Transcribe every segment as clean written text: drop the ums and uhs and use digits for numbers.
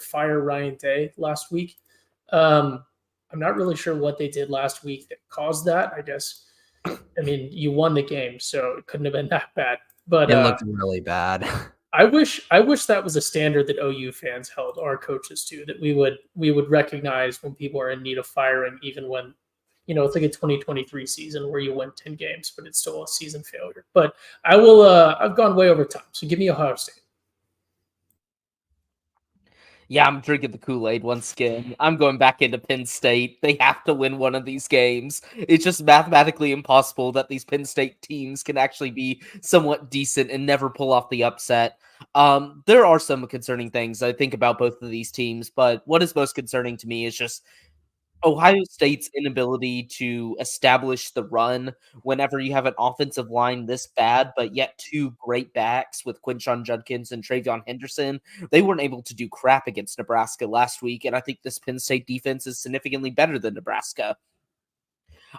fire Ryan Day last week. I'm not really sure what they did last week that caused that. I guess, I mean, you won the game, so it couldn't have been that bad. But It looked really bad. I wish that was a standard that OU fans held our coaches to, that we would recognize when people are in need of firing, even when, it's like a 2023 season where you win 10 games, but it's still a season failure. But I've gone way over time, so give me Ohio State. Yeah, I'm drinking the Kool-Aid once again. I'm going back into Penn State. They have to win one of these games. It's just mathematically impossible that these Penn State teams can actually be somewhat decent and never pull off the upset. There are some concerning things I think about both of these teams, but what is most concerning to me is just Ohio State's inability to establish the run whenever you have an offensive line this bad, but yet two great backs with Quinshon Judkins and Travion Henderson. They weren't able to do crap against Nebraska last week, and I think this Penn State defense is significantly better than Nebraska.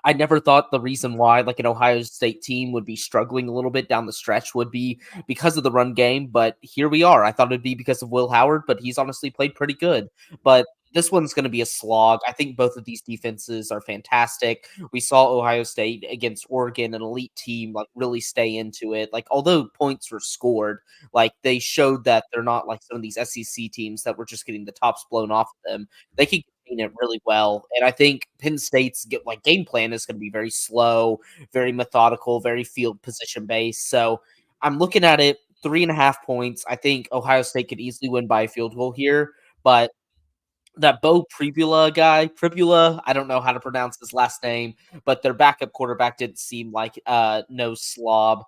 I never thought the reason why like an Ohio State team would be struggling a little bit down the stretch would be because of the run game, but here we are. I thought it'd be because of Will Howard, but he's honestly played pretty good. But this one's going to be a slog. I think both of these defenses are fantastic. We saw Ohio State against Oregon, an elite team, like really stay into it. Like, although points were scored, like they showed that they're not like some of these SEC teams that were just getting the tops blown off of them. They can contain it really well. And I think Penn State's game plan is going to be very slow, very methodical, very field position based. So I'm looking at it 3.5 points. I think Ohio State could easily win by a field goal here, but that Bo Pribula, I don't know how to pronounce his last name, but their backup quarterback didn't seem like no slob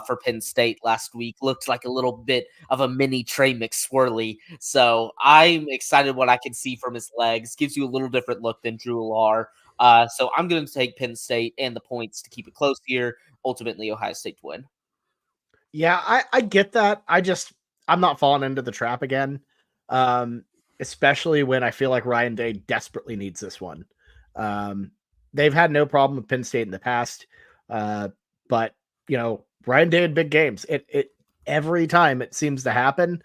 for Penn State last week. Looked like a little bit of a mini Trey McSwirly. So I'm excited what I can see from his legs. Gives you a little different look than Drew Allar. So I'm going to take Penn State and the points to keep it close here. Ultimately, Ohio State to win. Yeah, I get that. I'm not falling into the trap again. Especially when I feel like Ryan Day desperately needs this one. They've had no problem with Penn State in the past, but Ryan Day had big games. It every time it seems to happen,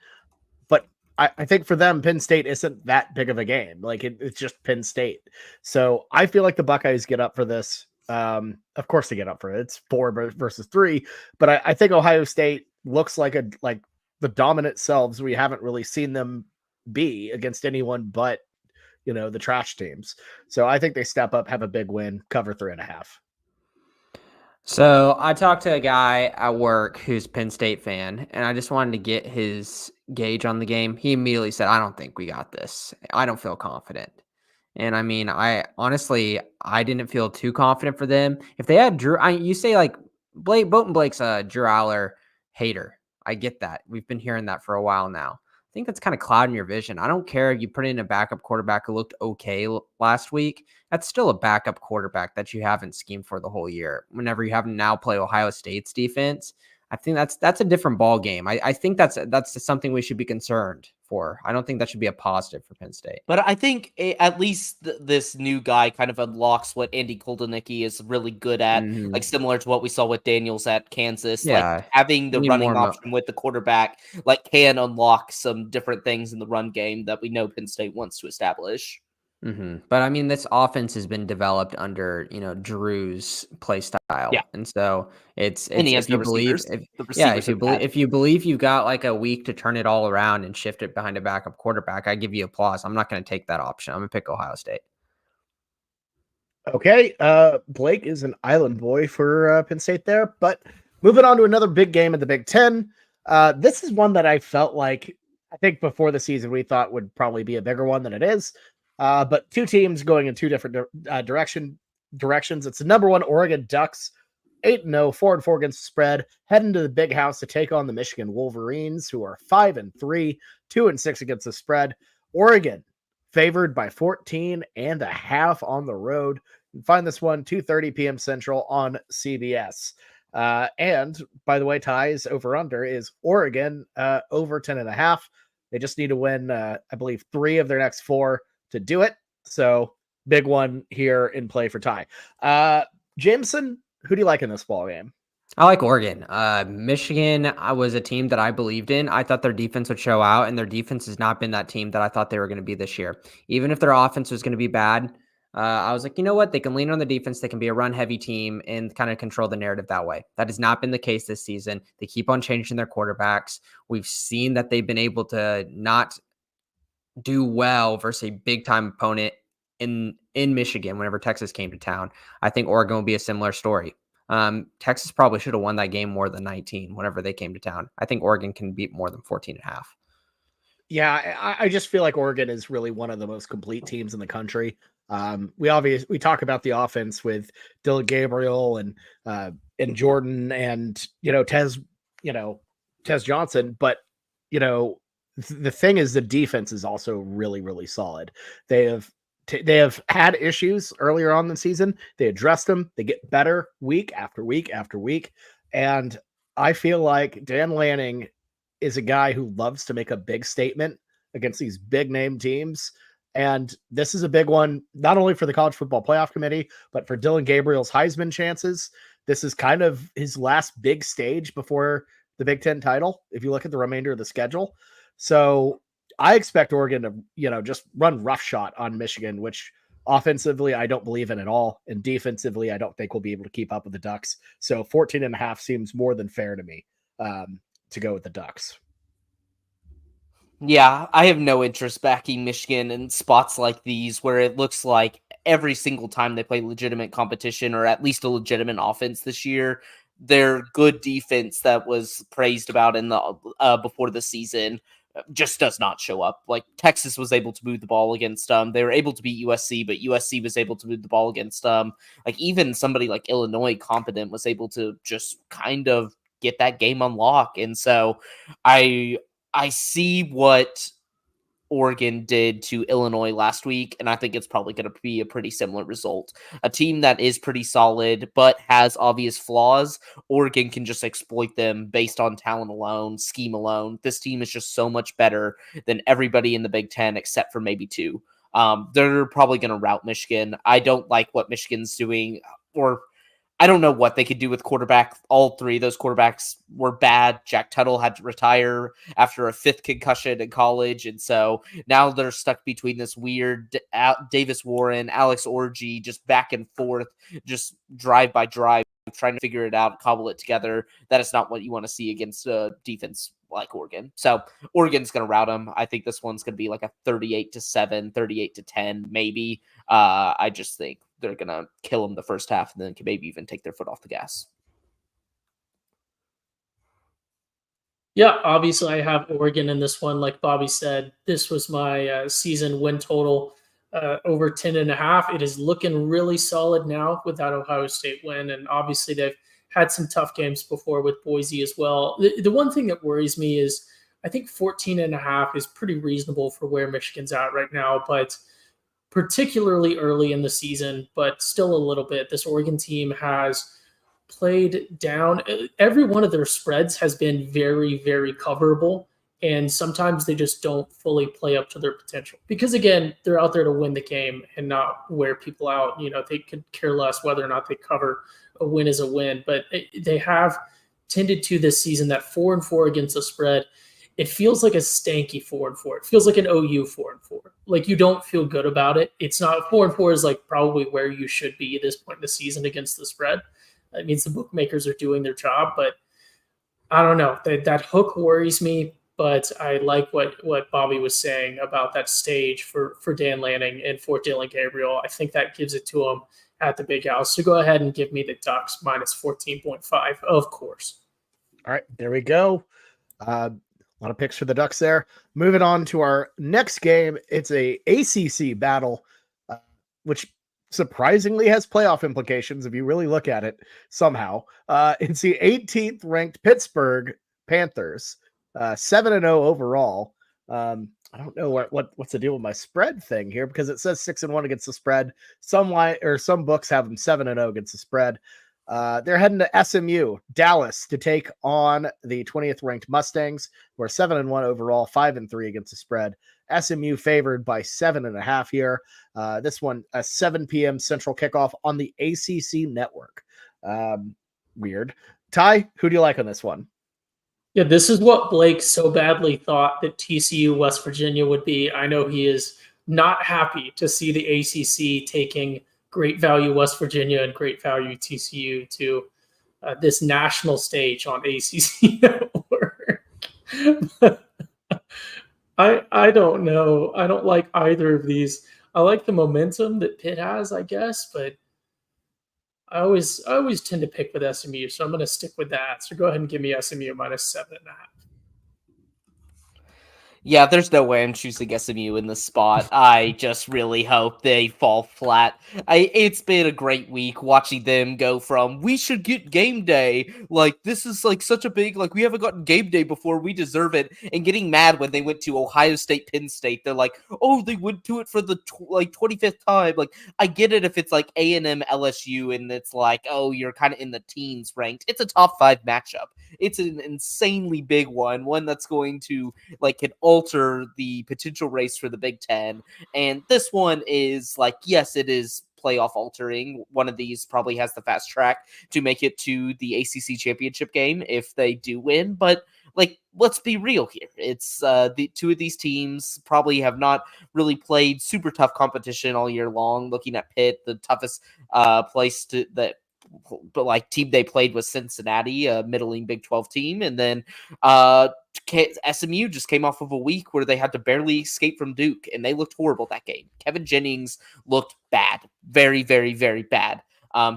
but I think for them, Penn State isn't that big of a game. Like it's just Penn State. So I feel like the Buckeyes get up for this. Of course they get up for it. It's 4 versus 3, but I think Ohio State looks like the dominant selves we haven't really seen them be against anyone but the trash teams. So I think they step up, have a big win, cover 3.5. So I talked to a guy at work who's Penn State fan, and I just wanted to get his gauge on the game. He immediately said, I don't think we got this. I don't feel confident. And I mean, I didn't feel too confident for them. If they had Drew, you say like Bolton Blake's a Drew Aller hater. I get that. We've been hearing that for a while now. I think that's kind of clouding your vision. I don't care if you put in a backup quarterback who looked okay last week. That's still a backup quarterback that you haven't schemed for the whole year. Whenever you have to now play Ohio State's defense, I think that's a different ball game. I think that's something we should be concerned for. I don't think that should be a positive for Penn State. But I think at least this new guy kind of unlocks what Andy Koldenicki is really good at, like similar to what we saw with Daniels at Kansas. Yeah, like having the running option with the quarterback, like can unlock some different things in the run game that we know Penn State wants to establish. But I mean, this offense has been developed under Drew's play style, and so it's if you believe you've got like a week to turn it all around and shift it behind a backup quarterback, I give you applause. I'm not going to take that option. I'm going to pick Ohio State. Okay, Blake is an island boy for Penn State there, but moving on to another big game in the Big Ten. This is one that I felt like I think before the season we thought would probably be a bigger one than it is. But two teams going in two different directions. It's the number 1 Oregon Ducks, 8-0, 4-4 against the spread, heading to the Big House to take on the Michigan Wolverines, who are 5-3, 2-6 against the spread. Oregon favored by 14.5 on the road. You can find this one 2:30 p.m. Central on CBS. And by the way, ties over under is Oregon over 10.5. They just need to win, I believe, 3 of their next 4 to do it. So big one here in play for tie. Jameson, who do you like in this ball game? I like Oregon. Michigan was a team that I believed in. I thought their defense would show out, and their defense has not been that team that I thought they were going to be this year. Even if their offense was going to be bad, I was like, you know what? They can lean on the defense. They can be a run-heavy team and kind of control the narrative that way. That has not been the case this season. They keep on changing their quarterbacks. We've seen that they've been able to not do well versus a big-time opponent in Michigan whenever Texas came to town. I think Oregon will be a similar story. Texas probably should have won that game more than 19 whenever they came to town. I think Oregon can beat more than 14.5. Yeah, I just feel like Oregon is really one of the most complete teams in the country. We talk about the offense with Dylan Gabriel and Jordan and Tez Johnson, but the thing is the defense is also really, really solid. They have had issues earlier on in the season. They addressed them. They get better week after week after week. And I feel like Dan Lanning is a guy who loves to make a big statement against these big name teams. And this is a big one, not only for the College Football Playoff Committee, but for Dylan Gabriel's Heisman chances. This is kind of his last big stage before the Big Ten title, if you look at the remainder of the schedule. So I expect Oregon to, just run roughshod on Michigan, which offensively I don't believe in at all. And defensively, I don't think we'll be able to keep up with the Ducks. So 14.5 seems more than fair to me to go with the Ducks. Yeah, I have no interest backing Michigan in spots like these where it looks like every single time they play legitimate competition or at least a legitimate offense this year, their good defense that was praised about in the before the season just does not show up. Like Texas was able to move the ball against them. They were able to beat USC, but USC was able to move the ball against them. Like even somebody like Illinois competent was able to just kind of get that game on lock. And so I see what Oregon did to Illinois last week, and I think it's probably going to be a pretty similar result. A team that is pretty solid, but has obvious flaws, Oregon can just exploit them based on talent alone, scheme alone. This team is just so much better than everybody in the Big Ten except for maybe two. They're probably going to rout Michigan. I don't like what Michigan's doing, or I don't know what they could do with quarterback. All three of those quarterbacks were bad. Jack Tuttle had to retire after a 5th concussion in college. And so now they're stuck between this weird Davis Warren, Alex Orji, just back and forth, just drive by drive, trying to figure it out, cobble it together. That is not what you want to see against a defense like Oregon. So Oregon's going to rout them. I think this one's going to be like a 38-7, 38-10, maybe. I just think they're going to kill them the first half and then can maybe even take their foot off the gas. Yeah, obviously I have Oregon in this one. Like Bobby said, this was my season win total over 10.5. It is looking really solid now with that Ohio State win. And obviously they've had some tough games before with Boise as well. The one thing that worries me is I think 14.5 is pretty reasonable for where Michigan's at right now, but particularly early in the season, but still a little bit. This Oregon team has played down. Every one of their spreads has been very, very coverable, and sometimes they just don't fully play up to their potential. Because, again, they're out there to win the game and not wear people out. They could care less whether or not they cover. A win is a win. But they have tended to this season that 4-4 against the spread. It feels like a stanky 4-4. It feels like an OU 4-4. Like you don't feel good about it. It's not 4-4 is like probably where you should be at this point in the season against the spread. That means the bookmakers are doing their job, but I don't know. That hook worries me, but I like what Bobby was saying about that stage for Dan Lanning and for Dylan Gabriel. I think that gives it to him at the Big House. So go ahead and give me the Ducks minus 14.5, of course. All right, there we go. A lot of picks for the Ducks there. Moving on to our next game. It's a ACC battle, which surprisingly has playoff implications if you really look at it somehow. It's the 18th ranked Pittsburgh Panthers, 7-0 overall. I don't know what's the deal with my spread thing here because it says 6-1 against the spread. Some books have them 7-0 against the spread. They're heading to SMU, Dallas, to take on the 20th ranked Mustangs, who are 7-1 overall, 5-3 against the spread. SMU favored by 7.5 here. This one, a 7 p.m. Central kickoff on the ACC network. Weird. Ty, who do you like on this one? Yeah, this is what Blake so badly thought that TCU West Virginia would be. I know he is not happy to see the ACC taking great value West Virginia and great value TCU to this national stage on ACC Network. I don't know. I don't like either of these. I like the momentum that Pitt has, I guess, but I always tend to pick with SMU, so I'm going to stick with that. So go ahead and give me SMU minus 7.5. Yeah, there's no way I'm choosing SMU in this spot. I just really hope they fall flat. It's been a great week watching them go from we should get game day, like this is like such a big, like we haven't gotten game day before, we deserve it, and getting mad when they went to Ohio State Penn State. They're like, oh, they went to it for the 25th time. Like, I get it if it's like A&M LSU and it's like, oh, you're kind of in the teens ranked. It's a top 5 matchup. It's an insanely big one that's going to like can alter the potential race for the Big Ten. And this one is like, yes, it is playoff altering. One of these probably has the fast track to make it to the ACC championship game if they do win. But like, let's be real here. It's the two of these teams probably have not really played super tough competition all year long. Looking at Pitt, the toughest place to that. But like team they played was Cincinnati, a middling Big 12 team, and then SMU just came off of a week where they had to barely escape from Duke, and they looked horrible that game. Kevin Jennings looked bad, very, very, very bad.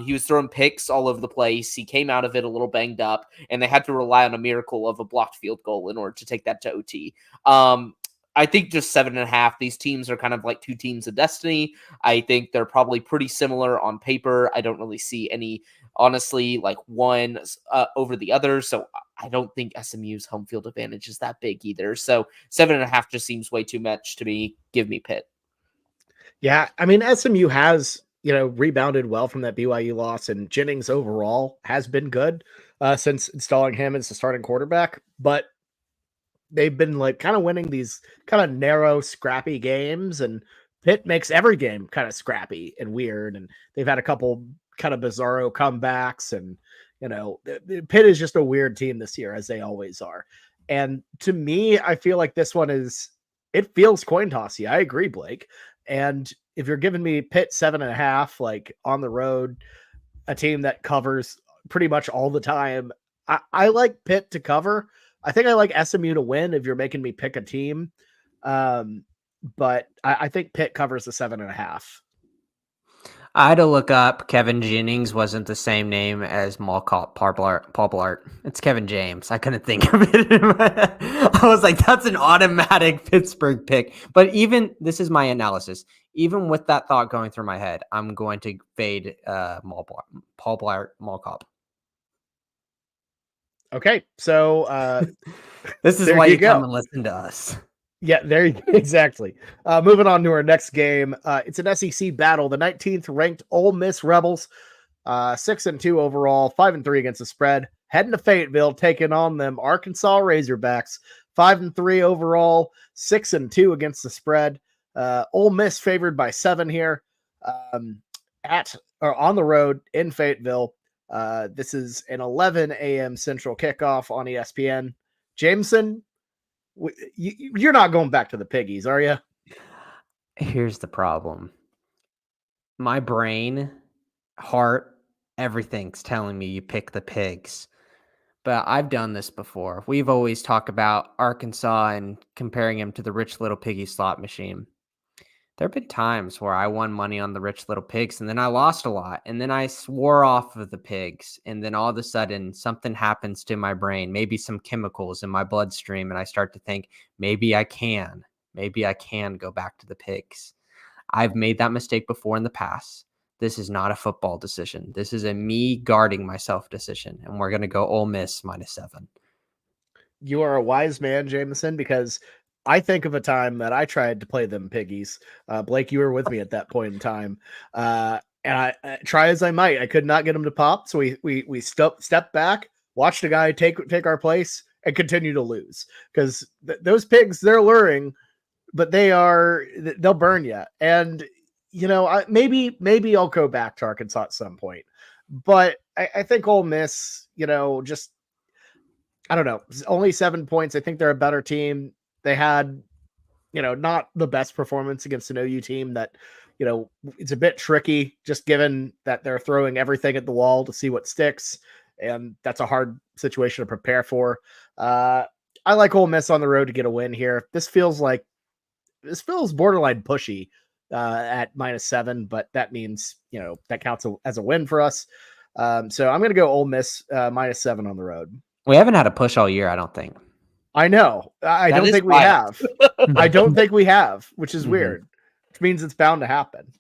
He was throwing picks all over the place. He came out of it a little banged up, and they had to rely on a miracle of a blocked field goal in order to take that to OT. I think just 7.5. These teams are kind of like two teams of destiny. I think they're probably pretty similar on paper. I don't really see any, honestly, like one over the other. So I don't think SMU's home field advantage is that big either. So 7.5 just seems way too much to me. Give me Pitt. Yeah, I mean, SMU has, rebounded well from that BYU loss, and Jennings overall has been good since installing him as the starting quarterback. But they've been like kind of winning these kind of narrow, scrappy games, and Pitt makes every game kind of scrappy and weird. And they've had a couple kind of bizarro comebacks, and Pitt is just a weird team this year, as they always are. And to me, I feel like this one it feels coin tossy. I agree, Blake. And if you're giving me Pitt 7.5, like on the road, a team that covers pretty much all the time, I like Pitt to cover. I think I like SMU to win if you're making me pick a team. But I think Pitt covers the 7.5. I had to look up. Kevin Jennings wasn't the same name as Paul Blart. It's Kevin James. I couldn't think of it. I was like, that's an automatic Pittsburgh pick. But this is my analysis. Even with that thought going through my head, I'm going to fade Paul Blart Mall Cop. Okay, so this is why you come and listen to us. Yeah, there you go. Exactly. Moving on to our next game. It's an SEC battle. The 19th ranked Ole Miss Rebels, 6-2 overall, 5-3 against the spread, heading to Fayetteville, taking on them Arkansas Razorbacks, 5-3 overall, 6-2 against the spread. Ole Miss favored by 7 here, on the road in Fayetteville. This is an 11 a.m. Central kickoff on ESPN. Jameson, you're not going back to the Piggies, are you? Here's the problem. My brain, heart, everything's telling me you pick the Pigs. But I've done this before. We've always talked about Arkansas and comparing him to the rich little piggy slot machine. There have been times where I won money on the rich little pigs, and then I lost a lot, and then I swore off of the pigs, and then all of a sudden something happens to my brain, maybe some chemicals in my bloodstream, and I start to think maybe I can go back to the pigs. I've made that mistake before in the past. This is not a football decision. This is a me guarding myself decision, and we're going to go Ole Miss -7. You are a wise man, Jameson, because I think of a time that I tried to play them Piggies. Blake, you were with me at that point in time. And I try as I might, I could not get them to pop. So we stepped back, watched a guy take our place, and continue to lose. Because those pigs, they're alluring, but they'll burn you. And maybe I'll go back to Arkansas at some point. But I think Ole Miss, just I don't know, only 7 points. I think they're a better team. They had, not the best performance against an OU team that, it's a bit tricky just given that they're throwing everything at the wall to see what sticks. And that's a hard situation to prepare for. I like Ole Miss on the road to get a win here. This feels borderline pushy at -7, but that means, that counts as a win for us. So I'm going to go Ole Miss -7 on the road. We haven't had a push all year, I don't think. I know. I don't think we have. I don't think we have, which is weird, which means it's bound to happen.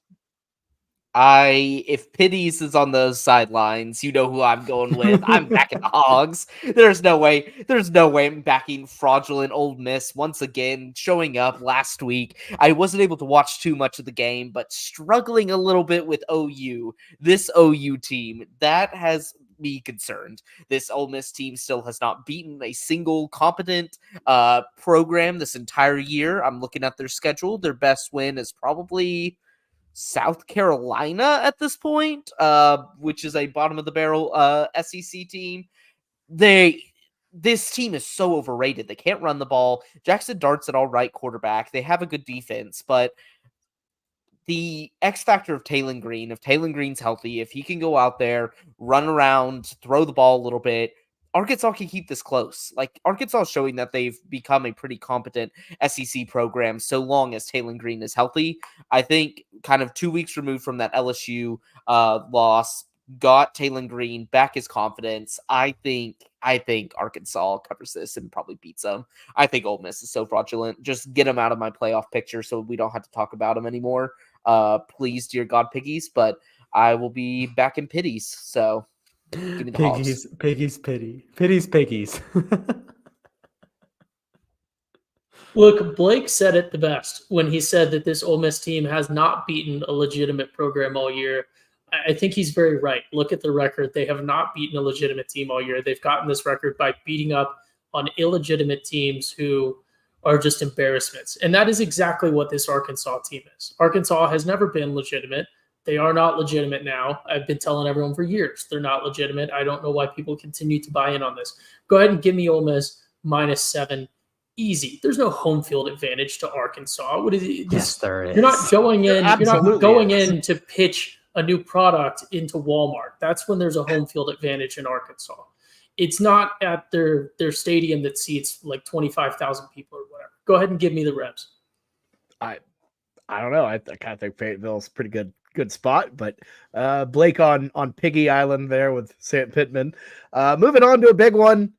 If Pitties is on those sidelines, you know who I'm going with. I'm backing the Hogs. There's no way I'm backing fraudulent Ole Miss once again, showing up last week. I wasn't able to watch too much of the game, but struggling a little bit with OU. This OU team, that has me concerned. This Ole Miss team still has not beaten a single competent program this entire year. I'm looking at their schedule. Their best win is probably South Carolina at this point, which is a bottom of the barrel SEC team. This team is so overrated. They can't run the ball. Jackson Dart's an all right quarterback. They have a good defense, but the X factor of Taylon Green, if Taylon Green's healthy, if he can go out there, run around, throw the ball a little bit, Arkansas can keep this close. Like, Arkansas is showing that they've become a pretty competent SEC program so long as Taylon Green is healthy. I think kind of 2 weeks removed from that LSU loss, got Taylon Green back his confidence. I think Arkansas covers this and probably beats them. I think Ole Miss is so fraudulent. Just get them out of my playoff picture so we don't have to talk about them anymore. Please, dear God, Piggies, but I will be back in Pitties. So give me the Hogs. Piggies, Piggies. Look, Blake said it the best when he said that this Ole Miss team has not beaten a legitimate program all year. I think he's very right. Look at the record. They have not beaten a legitimate team all year. They've gotten this record by beating up on illegitimate teams who are just embarrassments. And that is exactly what this Arkansas team is. Arkansas has never been legitimate. They are not legitimate now. I've been telling everyone for years they're not legitimate. I don't know why people continue to buy in on this. Go ahead and give me Ole Miss -7. Easy. There's no home field advantage to Arkansas. What is it? Yes, there is. You're not going in. You're not going is. in to pitch a new product into Walmart. That's when there's a home field advantage in Arkansas. It's not at their stadium that seats like 25,000 people or whatever. Go ahead and give me the Rebs. I don't know. I kind of think Fayetteville's a pretty good spot, but Blake on Piggy Island there with Sam Pittman. Moving on to a big one.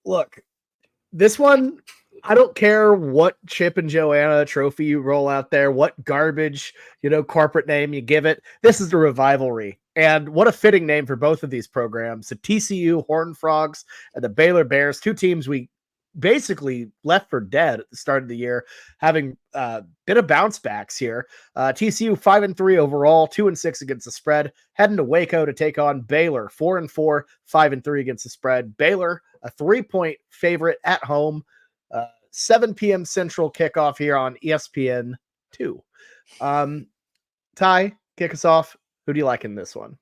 Look, this one, I don't care what Chip and Joanna trophy you roll out there, what garbage, corporate name you give it. This is the rivalry. And what a fitting name for both of these programs. The TCU Horned Frogs and the Baylor Bears, two teams we basically left for dead at the start of the year, having bit of bounce backs here. TCU 5-3 overall, 2-6 against the spread, heading to Waco to take on Baylor, 4-4, 5-3 against the spread. Baylor, a 3-point favorite at home. 7 p.m. Central kickoff here on ESPN2. Ty, kick us off. Who do you like in this one?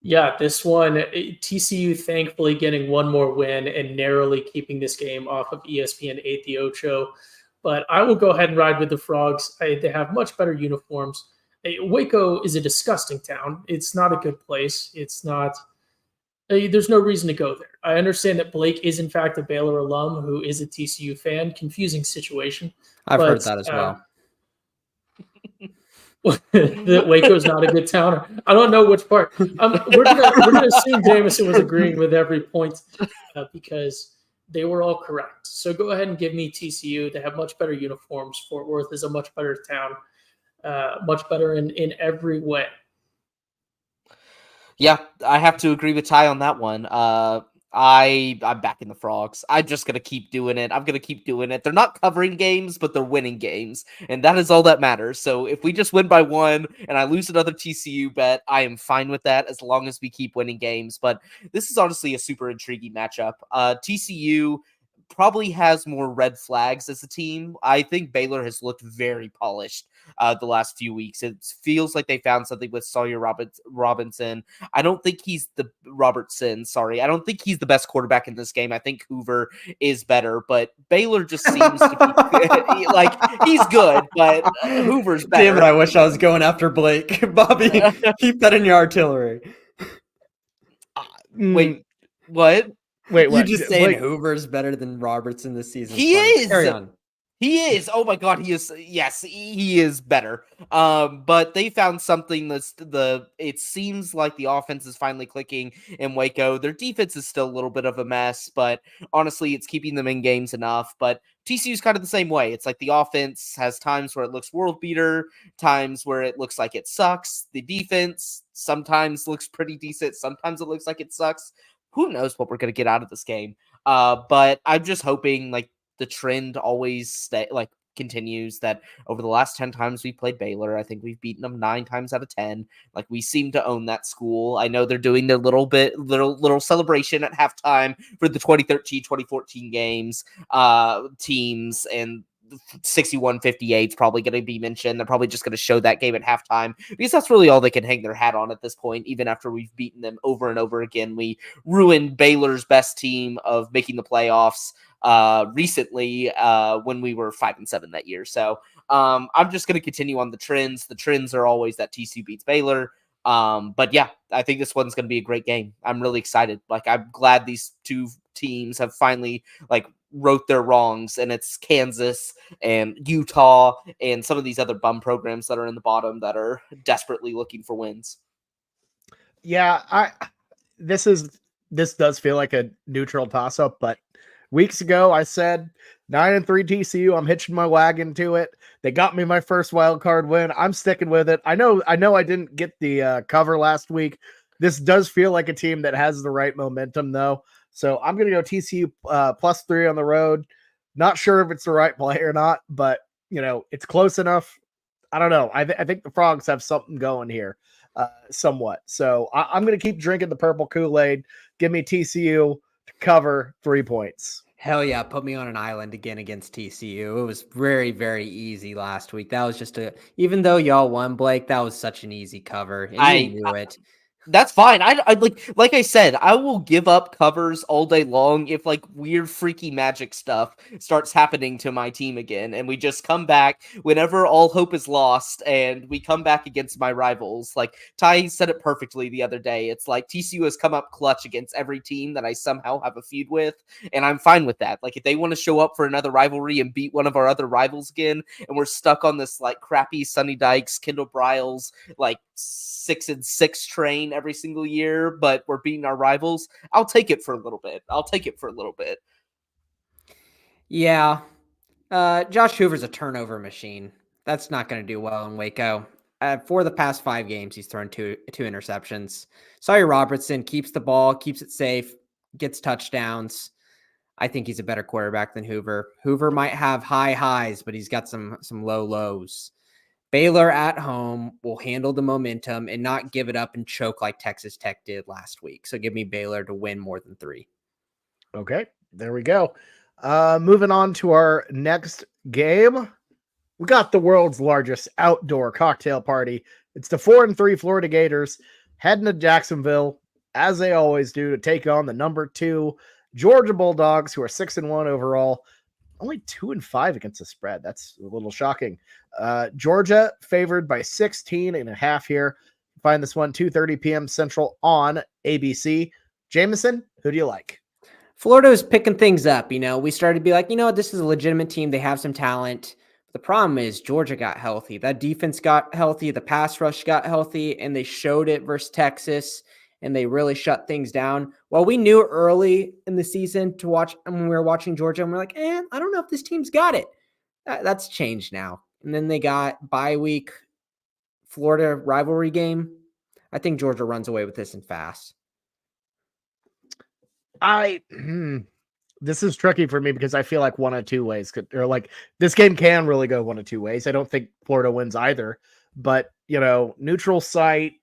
Yeah, this one, TCU thankfully getting one more win and narrowly keeping this game off of ESPN 8 The Ocho. But I will go ahead and ride with the Frogs. They have much better uniforms. Waco is a disgusting town. It's not a good place. It's not – there's no reason to go there. I understand that Blake is, in fact, a Baylor alum who is a TCU fan. Confusing situation. I've heard that as well. That Waco's not a good town. I don't know which part. We're gonna assume Jameson was agreeing with every point because they were all correct. So go ahead and give me TCU. They have much better uniforms. Fort Worth is a much better town, much better in every way. Yeah, I have to agree with Ty on that one. I'm backing the Frogs. I'm just going to keep doing it. I'm going to keep doing it. They're not covering games, but they're winning games. And that is all that matters. So if we just win by 1 and I lose another TCU bet, I am fine with that as long as we keep winning games. But this is honestly a super intriguing matchup. TCU, probably has more red flags as a team. I think Baylor has looked very polished the last few weeks. It feels like they found something with Sawyer Robinson. I don't think he's the I don't think he's the best quarterback in this game. I think Hoover is better, but Baylor just seems to be like he's good, but Hoover's better. Damn it, I wish I was going after Blake. Bobby, keep that in your artillery. Wait, what? Wait, You just saying Blake, Hoover's better than Robertson this season? He is. Carry on. He is. Oh my God, he is. Yes, he is better. But they found something it seems like the offense is finally clicking in Waco. Their defense is still a little bit of a mess, but honestly, it's keeping them in games enough. But TCU's kind of the same way. It's like the offense has times where it looks world beater, times where it looks like it sucks. The defense sometimes looks pretty decent. Sometimes it looks like it sucks. Who knows what we're going to get out of this game? But I'm just hoping like the trend always continues that over the last 10 times we played Baylor, I think we've beaten them 9 times out of 10. Like we seem to own that school. I know they're doing their little celebration at halftime for the 2013-2014 games, teams, and 61-58 is probably going to be mentioned. They're probably just going to show that game at halftime because that's really all they can hang their hat on at this point. Even after we've beaten them over and over again, we ruined Baylor's best team of making the playoffs recently when we were 5-7 that year. So I'm just going to continue on the trends. The trends are always that TCU beats Baylor. But yeah, I think this one's going to be a great game. I'm really excited. Like I'm glad these two teams have finally wrote their wrongs, and it's Kansas and Utah and some of these other bum programs that are in the bottom that are desperately looking for wins. Yeah, this does feel like a neutral toss-up, but weeks ago I said 9-3 TCU. I'm hitching my wagon to it. They got me my first wild card win. I'm sticking with it. I know I didn't get the cover last week. This does feel like a team that has the right momentum though. So I'm going to go TCU +3 on the road. Not sure if it's the right play or not, but it's close enough. I don't know. I think the Frogs have something going here somewhat. So I'm going to keep drinking the purple Kool-Aid. Give me TCU to cover 3 points. Hell yeah, put me on an island again against TCU. It was very, very easy last week. That was just even though y'all won, Blake, that was such an easy cover. And you knew it. That's fine. I like I said, I will give up covers all day long if weird freaky magic stuff starts happening to my team again, and we just come back whenever all hope is lost, and we come back against my rivals. Like Ty said it perfectly the other day. It's like TCU has come up clutch against every team that I somehow have a feud with, and I'm fine with that. Like if they want to show up for another rivalry and beat one of our other rivals again, and we're stuck on this crappy Sonny Dykes, Kendall Briles 6-6 train every single year, but we're beating our rivals, I'll take it for a little bit. Yeah. Josh Hoover's a turnover machine. That's not going to do well in Waco. For the past 5 games, he's thrown two interceptions. Sawyer Robertson keeps the ball, keeps it safe, gets touchdowns. I think he's a better quarterback than Hoover. Hoover might have high highs, but he's got some low lows. Baylor at home will handle the momentum and not give it up and choke like Texas Tech did last week. So give me Baylor to win more than 3. Okay, there we go. Moving on to our next game. We got the world's largest outdoor cocktail party. It's the 4-3 Florida Gators heading to Jacksonville, as they always do, to take on the number 2 Georgia Bulldogs, who are 6-1 overall. Only 2-5 against the spread. That's a little shocking. Georgia favored by 16.5 here. Find this one 2:30 p.m. Central on ABC. Jameson, who do you like? Florida is picking things up. We started to be like, this is a legitimate team. They have some talent. The problem is Georgia got healthy. That defense got healthy. The pass rush got healthy, and they showed it versus Texas, and they really shut things down. Well, we knew early in the season to watch, and when we were watching Georgia, and we're like, I don't know if this team's got it. That's changed now. And then they got bye week, Florida rivalry game. I think Georgia runs away with this and fast. This is tricky for me because I feel like one of two ways this game can really go one of two ways. I don't think Florida wins either, but neutral site,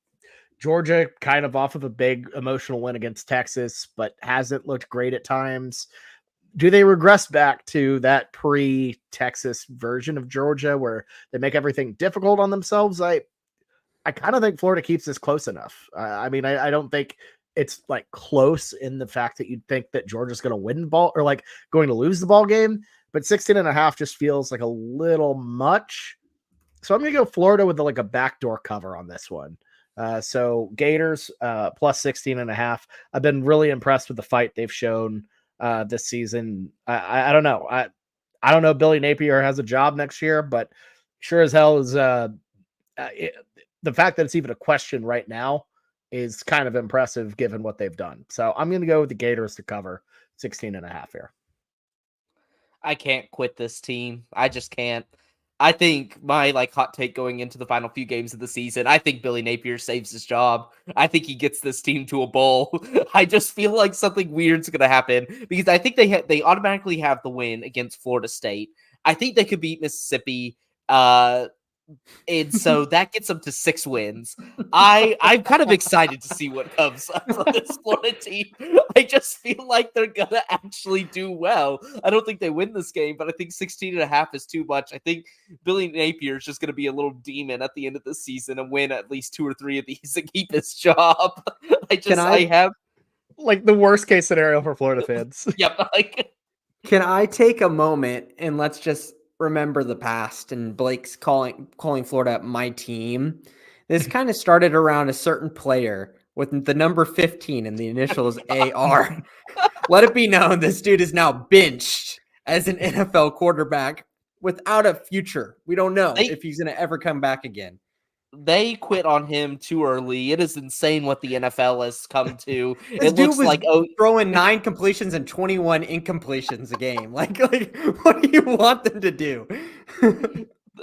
Georgia kind of off of a big emotional win against Texas, but hasn't looked great at times. do they regress back to that pre-Texas version of Georgia where they make everything difficult on themselves? I kind of think Florida keeps this close enough. I mean, I don't think it's like close in the fact that you'd think that Georgia's going to win the ball or like going to lose the ball game, but 16.5 just feels like a little much. So I'm going to go Florida with like a backdoor cover on this one. So Gators plus 16.5. I've been really impressed with the fight they've shown this season. I don't know. I don't know if Billy Napier has a job next year, but sure as hell is the fact that it's even a question right now is kind of impressive given what they've done. So I'm going to go with the Gators to cover 16.5 here. I can't quit this team. I just can't. I think my hot take going into the final few games of the season, I think Billy Napier saves his job. I think he gets this team to a bowl. I just feel like something weird's going to happen because I think they automatically have the win against Florida State. I think they could beat Mississippi. And so that gets them to 6 wins. I'm kind of excited to see what comes from this Florida team. I just feel like they're going to actually do well. I don't think they win this game, but I think 16.5 is too much. I think Billy Napier is just going to be a little demon at the end of the season and win at least 2 or 3 of these and keep his job. I have like the worst case scenario for Florida fans. Yep. Can I take a moment and let's just remember the past and Blake's calling Florida my team. This kind of started around a certain player with the number 15 and the initials AR. Let it be known this dude is now benched as an NFL quarterback without a future. We don't know if he's going to ever come back again. They quit on him too early. It is insane what the NFL has come to. This dude looks like throwing 9 completions and 21 incompletions a game. Like what do you want them to do?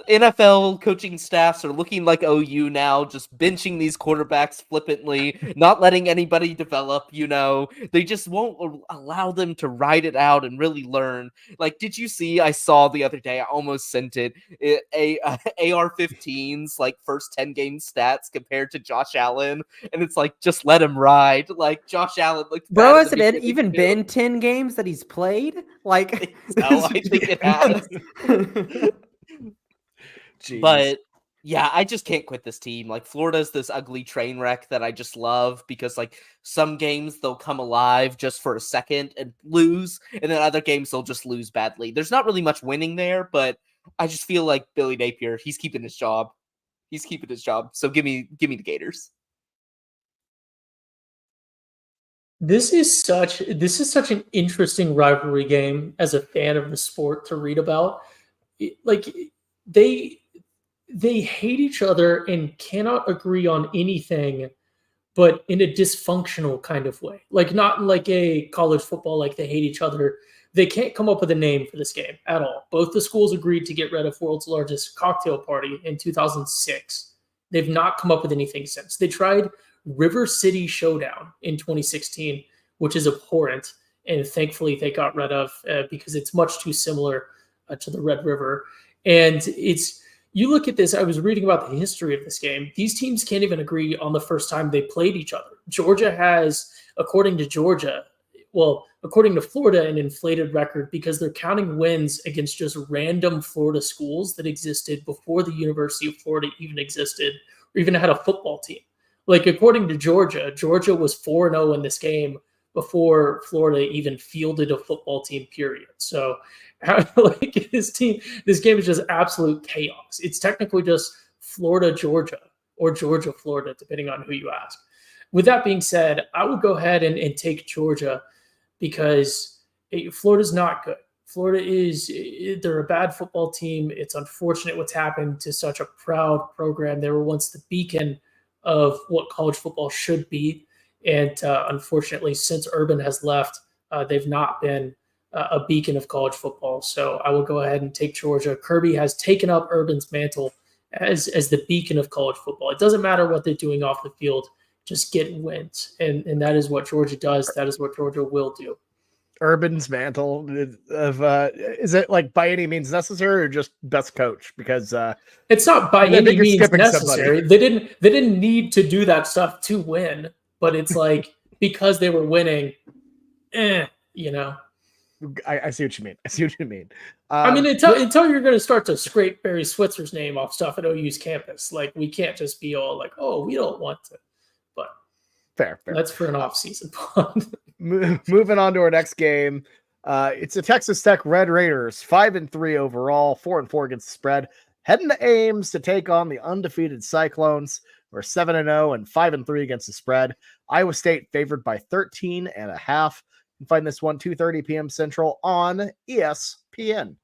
NFL coaching staffs are looking like OU now, just benching these quarterbacks flippantly, not letting anybody develop, They just won't allow them to ride it out and really learn. Like, did you see, I saw the other day, I almost sent it, AR-15's, first 10 game stats compared to Josh Allen, and it's like, just let him ride. Like, Josh Allen looked Bro, has it even been 10 games that he's played? Like, I think it has. Jeez. But yeah, I just can't quit this team. Florida's this ugly train wreck that I just love because some games they'll come alive just for a second and lose, and then other games they'll just lose badly. There's not really much winning there, but I just feel like Billy Napier, he's keeping his job. So give me the Gators. This is such an interesting rivalry game as a fan of the sport to read about. They hate each other and cannot agree on anything, but in a dysfunctional kind of way. Not like a college football, they hate each other. They can't come up with a name for this game at all. Both the schools agreed to get rid of world's largest cocktail party in 2006. They've not come up with anything since. They tried River City Showdown in 2016, which is abhorrent, and thankfully they got rid of because it's much too similar to the Red River. And you look at this, I was reading about the history of this game. These teams can't even agree on the first time they played each other. Georgia has, according to Florida, an inflated record because they're counting wins against just random Florida schools that existed before the University of Florida even existed or even had a football team. According to Georgia was 4-0 in this game before Florida even fielded a football team, period. So this game is just absolute chaos. It's technically just Florida, Georgia, or Georgia, Florida, depending on who you ask. With that being said, I would go ahead and take Georgia because Florida's not good. They're a bad football team. It's unfortunate what's happened to such a proud program. They were once the beacon of what college football should be. And unfortunately, since Urban has left, they've not been a beacon of college football. So I will go ahead and take Georgia. Kirby has taken up Urban's mantle as the beacon of college football. It doesn't matter what they're doing off the field, just get wins. And that is what Georgia does. That is what Georgia will do. Urban's mantle of is it by any means necessary or just best coach? Because it's not by any means necessary. They didn't need to do that stuff to win, but it's because they were winning, I see what you mean. I see what you mean. I mean, until you're going to start to scrape Barry Switzer's name off stuff at OU's campus, like we can't just be all like, oh, we don't want to. But fair. That's for an off-season pod. Moving on to our next game. It's the Texas Tech Red Raiders, 5-3 overall, 4-4 against the spread. Heading to Ames to take on the undefeated Cyclones. We're 7-0 and 5-3 against the spread. Iowa State favored by 13.5. You can find this one 2:30 p.m. Central on ESPN.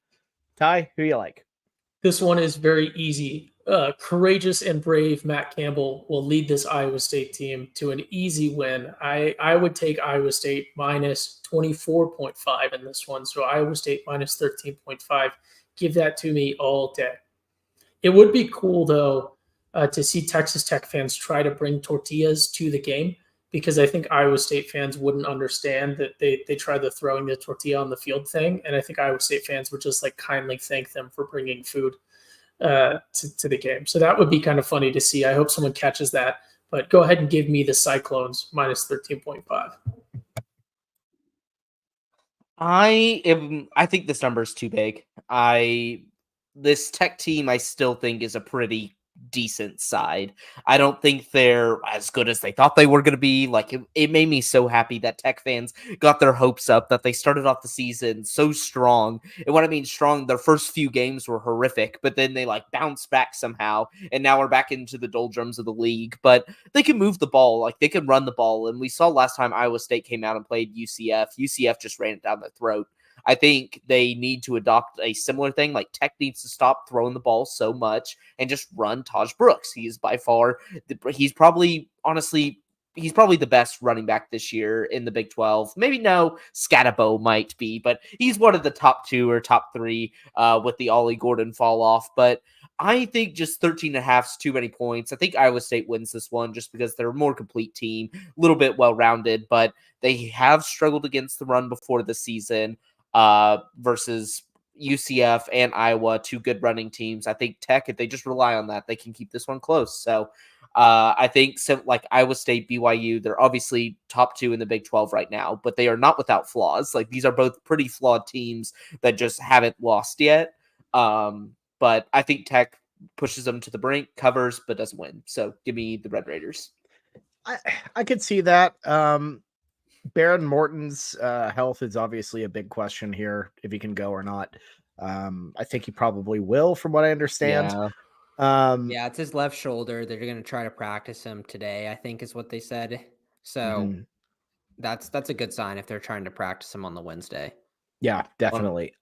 Ty, who you like? This one is very easy. Courageous and brave Matt Campbell will lead this Iowa State team to an easy win. I would take Iowa State minus 24.5 in this one. So Iowa State minus 13.5. Give that to me all day. It would be cool, though, to see Texas Tech fans try to bring tortillas to the game, because I think Iowa State fans wouldn't understand that they tried the throwing the tortilla on the field thing. And I think Iowa State fans would just like kindly thank them for bringing food to the game. So that would be kind of funny to see. I hope someone catches that. But go ahead and give me the Cyclones minus 13.5. I think this number is too big. This Tech team, I still think, is a pretty decent side. I don't think they're as good as they thought they were going to be. Like, it made me so happy that Tech fans got their hopes up, that they started off the season so strong. And what I mean strong, their first few games were horrific, but then they like bounced back somehow, and now we're back into the doldrums of the league. But they can move the ball, like they can run the ball. And we saw last time Iowa State came out and played UCF just ran it down their throat. I think they need to adopt a similar thing. Like, Tech needs to stop throwing the ball so much and just run Taj Brooks. He is by far, he's probably the best running back this year in the Big 12. Maybe no, Scatabo might be, but he's one of the top 2 or top 3 with the Ollie Gordon fall off. But I think just 13.5 is too many points. I think Iowa State wins this one just because they're a more complete team, a little bit well-rounded, but they have struggled against the run before the season. Versus UCF and Iowa, 2 good running teams. I think Tech, if they just rely on that, they can keep this one close. So I think like Iowa State, BYU, they're obviously top 2 in the Big 12 right now, but they are not without flaws. Like, these are both pretty flawed teams that just haven't lost yet. But I think Tech pushes them to the brink, covers, but doesn't win. So give me the Red Raiders. I could see that. Baron Morton's health is obviously a big question here, if he can go or not. I think he probably will, from what I understand. Yeah, it's his left shoulder. They're going to try to practice him today, I think is what they said. So that's a good sign if they're trying to practice him on the Wednesday. Yeah, definitely.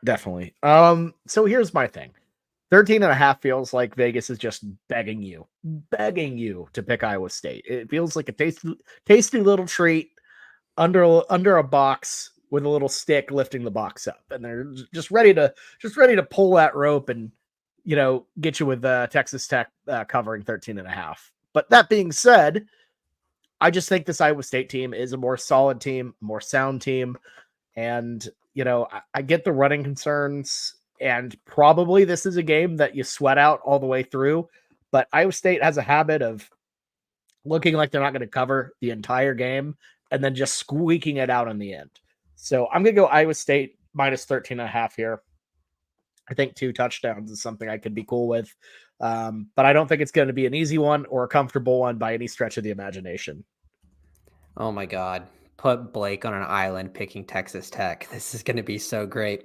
So here's my thing. 13.5 feels like Vegas is just begging you to pick Iowa State. It feels like a tasty little treat under a box with a little stick lifting the box up, and they're just ready to pull that rope and, you know, get you with Texas Tech covering 13.5. But that being said, I just think this Iowa State team is a more solid team, more sound team, and, you know, I get the running concerns, and probably this is a game that you sweat out all the way through. But Iowa State has a habit of looking like they're not going to cover the entire game and then just squeaking it out in the end. So I'm going to go Iowa State minus 13.5 here. I think 2 touchdowns is something I could be cool with. But I don't think it's going to be an easy one or a comfortable one by any stretch of the imagination. Oh my God. Put Blake on an island picking Texas Tech. This is going to be so great.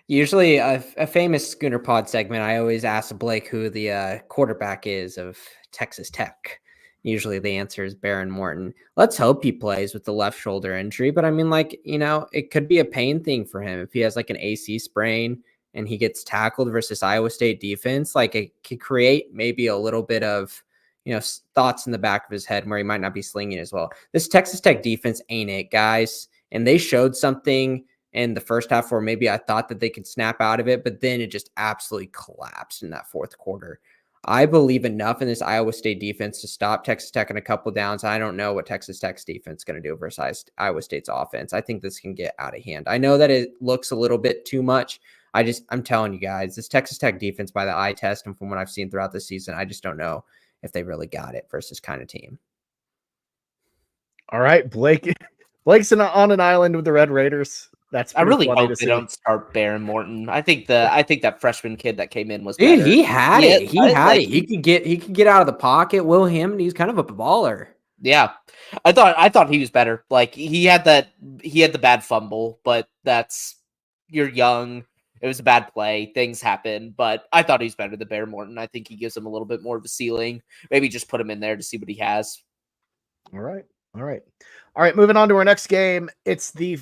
Usually a famous Schooner Pod segment, I always ask Blake who the quarterback is of Texas Tech. Usually the answer is Baron Morton. Let's hope he plays with the left shoulder injury. But I mean, like, you know, it could be a pain thing for him if he has like an AC sprain and he gets tackled versus Iowa State defense. Like, it could create maybe a little bit of, you know, thoughts in the back of his head where he might not be slinging as well. This Texas Tech defense ain't it, guys. And they showed something in the first half where maybe I thought that they could snap out of it, but then it just absolutely collapsed in that fourth quarter. I believe enough in this Iowa State defense to stop Texas Tech in a couple downs. I don't know what Texas Tech's defense is going to do versus Iowa State's offense. I think this can get out of hand. I know that it looks a little bit too much. I'm telling you guys, this Texas Tech defense by the eye test and from what I've seen throughout the season, I just don't know if they really got it versus this kind of team. All right, Blake's on an island with the Red Raiders. That's I pretty really funny hope to they see. don't start Baron Morton. I think that freshman kid that came in was Dude, better. he had Yeah, it. He had it. He could get out of the pocket. Will him. He's kind of a baller. Yeah, I thought he was better. Like he had the bad fumble, but you're young. It was a bad play. Things happen, but I thought he's better than Bear Morton. I think he gives him a little bit more of a ceiling. Maybe just put him in there to see what he has. All right. Moving on to our next game. It's the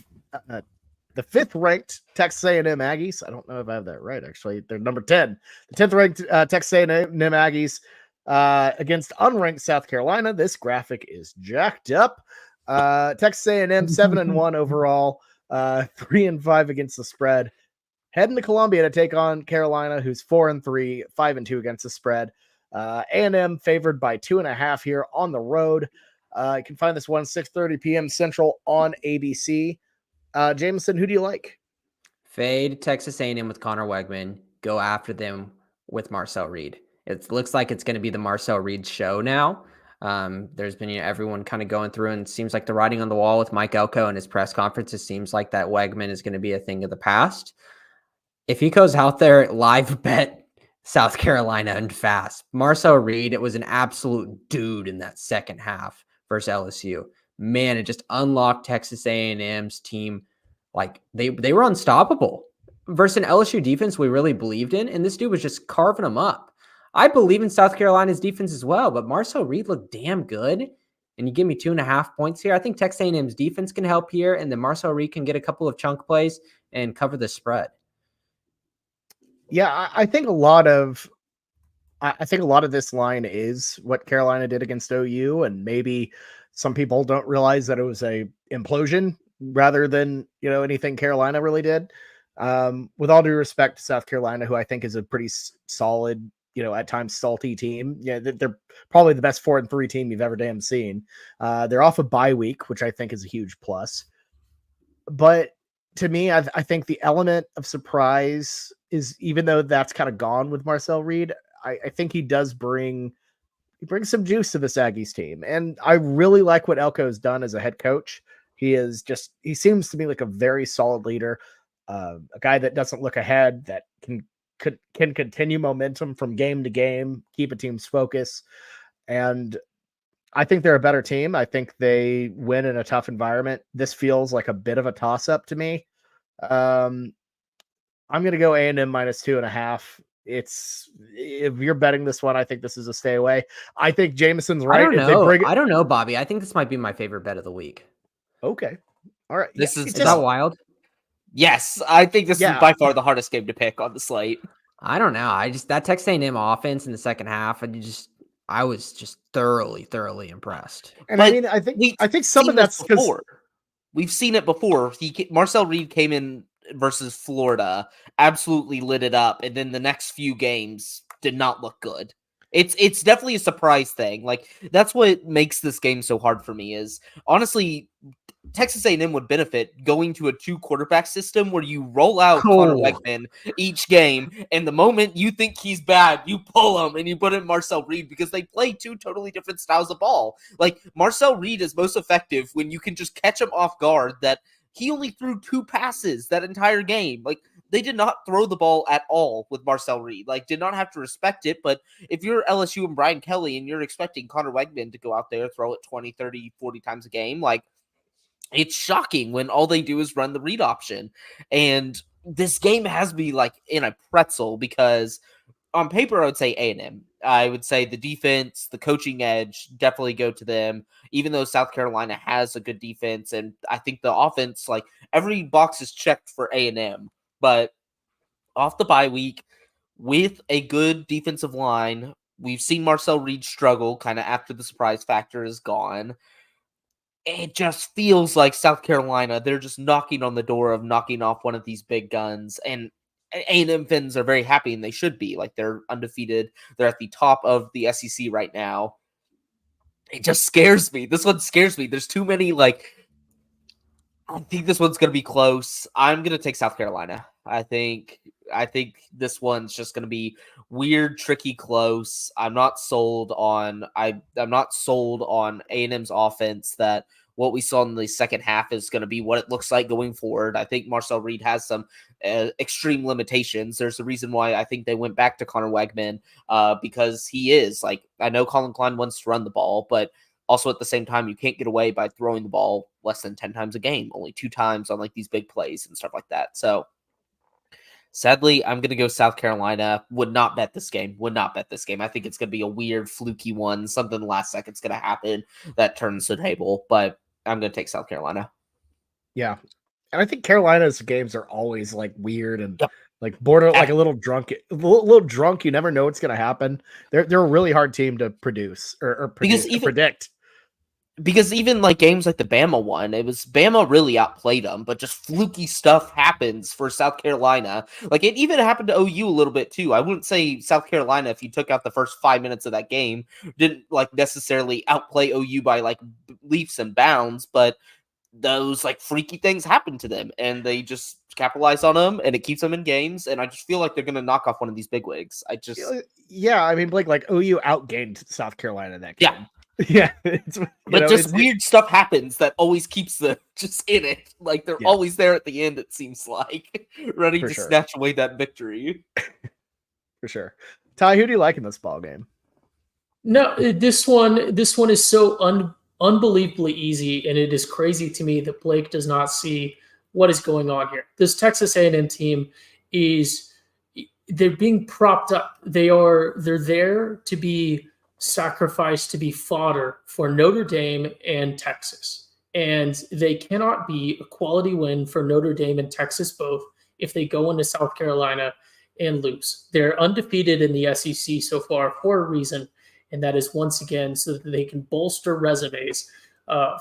5th ranked Texas A&M Aggies. I don't know if I have that right. Actually, they're number 10. The 10th ranked Texas A&M Aggies against unranked South Carolina. This graphic is jacked up. Texas A&M 7-1 overall, 3-5 against the spread. Heading to Columbia to take on Carolina, who's 4-3, 5-2 against the spread. A&M favored by 2.5 here on the road. You can find this one 6:30 p.m. Central on ABC. Jameson, who do you like? Fade Texas A&M with Connor Wegman. Go after them with Marcel Reed. It looks like it's going to be the Marcel Reed show now. There's been everyone kind of going through, and it seems like the writing on the wall with Mike Elko and his press conferences seems like that Wegman is going to be a thing of the past. If he goes out there, live bet South Carolina and fast. Marcel Reed, it was an absolute dude in that second half versus LSU. Man, it just unlocked Texas A&M's team. Like they were unstoppable versus an LSU defense we really believed in, and this dude was just carving them up. I believe in South Carolina's defense as well, but Marcel Reed looked damn good. And you give me 2.5 points here. I think Texas A&M's defense can help here, and then Marcel Reed can get a couple of chunk plays and cover the spread. Yeah, I think a lot of this line is what Carolina did against OU, and maybe some people don't realize that it was a implosion rather than anything Carolina really did. With all due respect to South Carolina, who I think is a pretty solid, at times salty team. Yeah, they're probably the best 4-3 team you've ever damn seen. They're off a bye week, which I think is a huge plus. But to me, I think the element of surprise is, even though that's kind of gone with Marcel Reed, I think he brings some juice to this Aggies team. And I really like what Elko has done as a head coach. He seems to me like a very solid leader, a guy that doesn't look ahead, that can continue momentum from game to game, keep a team's focus. And I think they're a better team. I think they win in a tough environment. This feels like a bit of a toss-up to me. I'm going to go A&M -2.5. If you're betting this one, I think this is a stay away. I think Jameson's right. I don't know, Bobby. I think this might be my favorite bet of the week. Okay. All right. Is that wild? Yes, I think this is by far the hardest game to pick on the slate. I don't know. That Texas A&M offense in the second half, I was just thoroughly impressed. And I mean, I think some of that's before. We've seen it before. Marcel Reed came in versus Florida, absolutely lit it up, and then the next few games did not look good. It's definitely a surprise thing. Like that's what makes this game so hard for me. Is honestly, Texas A&M would benefit going to a 2-quarterback system where you roll out Connor Wegman each game, and the moment you think he's bad, you pull him and you put in Marcel Reed, because they play 2 totally different styles of ball. Like Marcel Reed is most effective when you can just catch him off guard. That he only threw 2 passes that entire game. Like they did not throw the ball at all with Marcel Reed. Like did not have to respect it. But if you're LSU and Brian Kelly and you're expecting Connor Wegman to go out there, throw it 20, 30, 40 times a game, like it's shocking when all they do is run the read option. And this game has me like in a pretzel, because on paper, I would say A&M. I would say the defense, the coaching edge, definitely go to them, even though South Carolina has a good defense. And I think the offense, like every box is checked for A&M. But off the bye week, with a good defensive line, we've seen Marcel Reed struggle kind of after the surprise factor is gone. It just feels like South Carolina, they're just knocking on the door of knocking off one of these big guns. And A&M fans are very happy, and they should be. Like, they're undefeated. They're at the top of the SEC right now. It just scares me. This one scares me. There's too many, like, I think this one's going to be close. I'm going to take South Carolina. I think this one's just going to be weird, tricky, close. I'm not sold on A&M's offense that what we saw in the second half is going to be what it looks like going forward. I think Marcel Reed has some extreme limitations. There's a reason why I think they went back to Connor Wegman because he is like, I know Colin Klein wants to run the ball, but also at the same time, you can't get away by throwing the ball less than 10 times a game, only 2 times on like these big plays and stuff like that. So sadly, I'm going to go South Carolina. Would not bet this game. I think it's going to be a weird, fluky one. Something the last second's going to happen that turns the table. But I'm going to take South Carolina. Yeah. And I think Carolina's games are always like weird and like border, like a little drunk. You never know what's going to happen. They're a really hard team to produce or predict. Because even like games like the Bama one, it was Bama really outplayed them, but just fluky stuff happens for South Carolina. Like it even happened to OU a little bit too. I wouldn't say South Carolina, if you took out the first 5 minutes of that game, didn't like necessarily outplay OU by like leaps and bounds, but those like freaky things happen to them and they just capitalize on them and it keeps them in games. And I just feel like they're going to knock off one of these bigwigs. I mean, Blake, like OU outgained South Carolina that game. Yeah, weird stuff happens that always keeps them just in it. Like they're always there at the end. It seems like ready to snatch away that victory. For sure. Ty, who do you like in this ball game? No, this one is so unbelievably easy, and it is crazy to me that Blake does not see what is going on here. This Texas A&M team they're being propped up. They're there to be sacrificed, to be fodder for Notre Dame and Texas. And they cannot be a quality win for Notre Dame and Texas both if they go into South Carolina and lose. They're undefeated in the SEC so far for a reason, and that is once again so that they can bolster resumes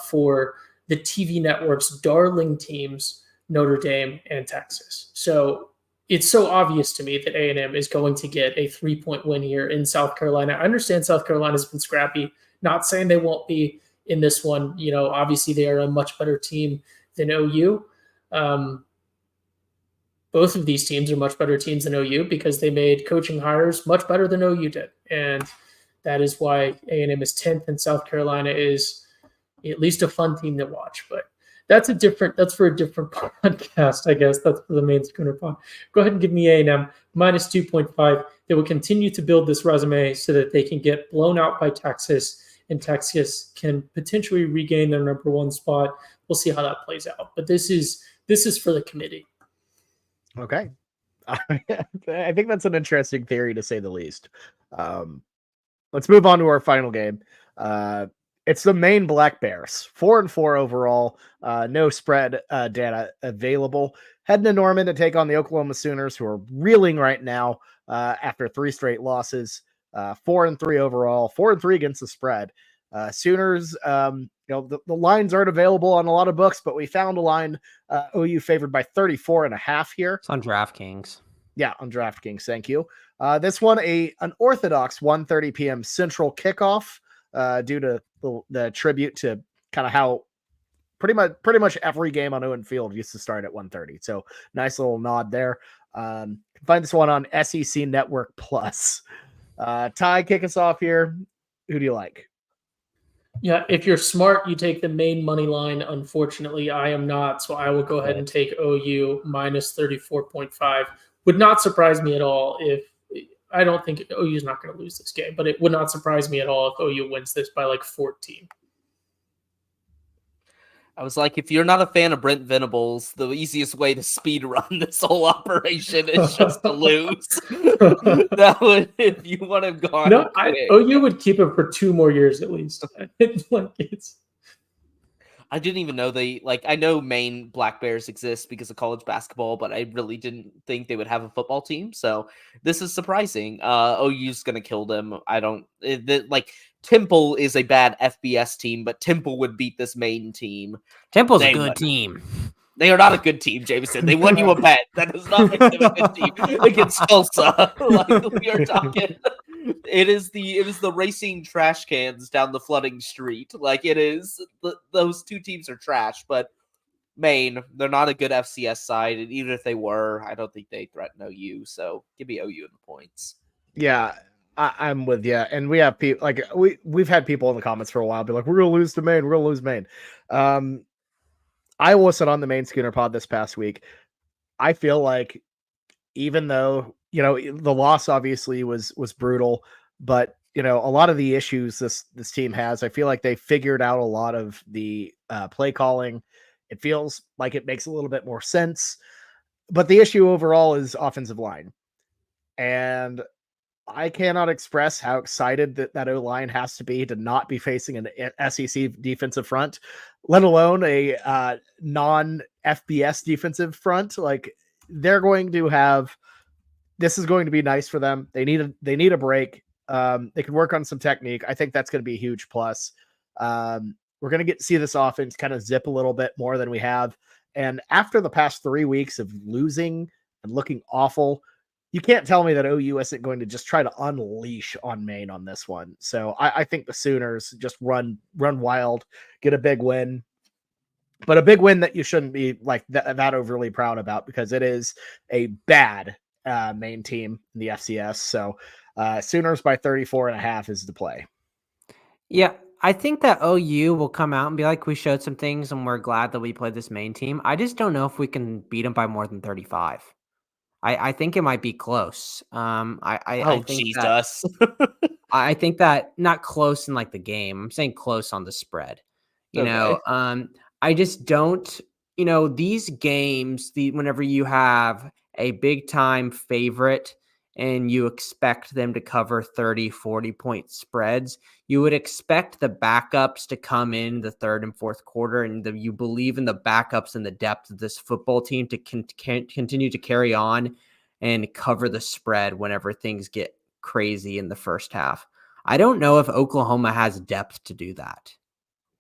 for the TV network's darling teams, Notre Dame and Texas. So it's so obvious to me that A&M is going to get a 3-point win here in South Carolina. I understand South Carolina's been scrappy. Not saying they won't be in this one. You know, obviously they are a much better team than OU. Both of these teams are much better teams than OU because they made coaching hires much better than OU did. And that is why A&M is 10th and South Carolina is at least a fun team to watch. But that's for a different podcast, I guess. That's for the main Schooner pod. Go ahead and give me A&M minus 2.5. They will continue to build this resume so that they can get blown out by Texas, and Texas can potentially regain their number 1 spot. We'll see how that plays out. But this is for the committee. Okay. I think that's an interesting theory to say the least. Let's move on to our final game. It's the Maine Black Bears, 4-4 overall. No spread data available. Heading to Norman to take on the Oklahoma Sooners, who are reeling right now after 3 straight losses. 4-3 overall, 4-3 against the spread. Sooners, the lines aren't available on a lot of books, but we found a line OU favored by 34.5 here. It's on DraftKings. Yeah, on DraftKings. Thank you. This one, an orthodox 1:30 p.m. Central kickoff. Due to the tribute to kind of how pretty much every game on Owen Field used to start at 1:30. So nice little nod there. Find this one on SEC Network Plus. Ty, kick us off here. Who do you like? Yeah, if you're smart, you take the main money line. Unfortunately, I am not, so I will go ahead and take OU minus 34.5. Would not surprise me at all if I don't think OU is not going to lose this game, but it would not surprise me at all if OU wins this by like 14. I was like, if you're not a fan of Brent Venables, the easiest way to speed run this whole operation is just to lose. That would, if you want to go. No, OU would keep it for 2 more years at least. I didn't even know I know Maine Black Bears exist because of college basketball, but I really didn't think they would have a football team. So this is surprising. OU's going to kill them. Temple is a bad FBS team, but Temple would beat this Maine team. Temple's a good team. They are not a good team, Jameson. They won you a bet. That does not make them a good team against Tulsa. We are talking. It is the racing trash cans down the flooding street. It is. Those 2 teams are trash, but Maine, they're not a good FCS side, and even if they were, I don't think they threaten OU. So give me OU in the points. Yeah, I'm with you, and we have people like we've had people in the comments for a while be like, "We're gonna lose to Maine. We're gonna lose Maine." I listened on the Maine Schooner Pod this past week. I feel like even though the loss obviously was brutal, but a lot of the issues this team has, I feel like they figured out a lot of the play calling. It feels like it makes a little bit more sense, but the issue overall is offensive line, and I cannot express how excited that O-line has to be to not be facing an SEC defensive front, let alone a non-FBS defensive front. Like, they're going to have, this is going to be nice for them. They need a break. They can work on some technique. I think that's going to be a huge plus. We're going to get to see this offense kind of zip a little bit more than we have. And after the past 3 weeks of losing and looking awful, you can't tell me that OU isn't going to just try to unleash on Maine on this one. So I think the Sooners just run wild, get a big win, but a big win that you shouldn't be like that overly proud about, because it is a bad Maine team in the FCS. So Sooners by 34.5 is the play. Yeah, I think that OU will come out and be like, we showed some things and we're glad that we played this Maine team. I just don't know if we can beat them by more than 35. I think it might be close. I think Jesus. I think that not close in like the game. I'm saying close on the spread. I just don't, these games, whenever you have a big time favorite and you expect them to cover 30, 40 point spreads, you would expect the backups to come in the third and fourth quarter, and you believe in the backups and the depth of this football team to continue to carry on and cover the spread whenever things get crazy in the first half. I don't know if Oklahoma has depth to do that.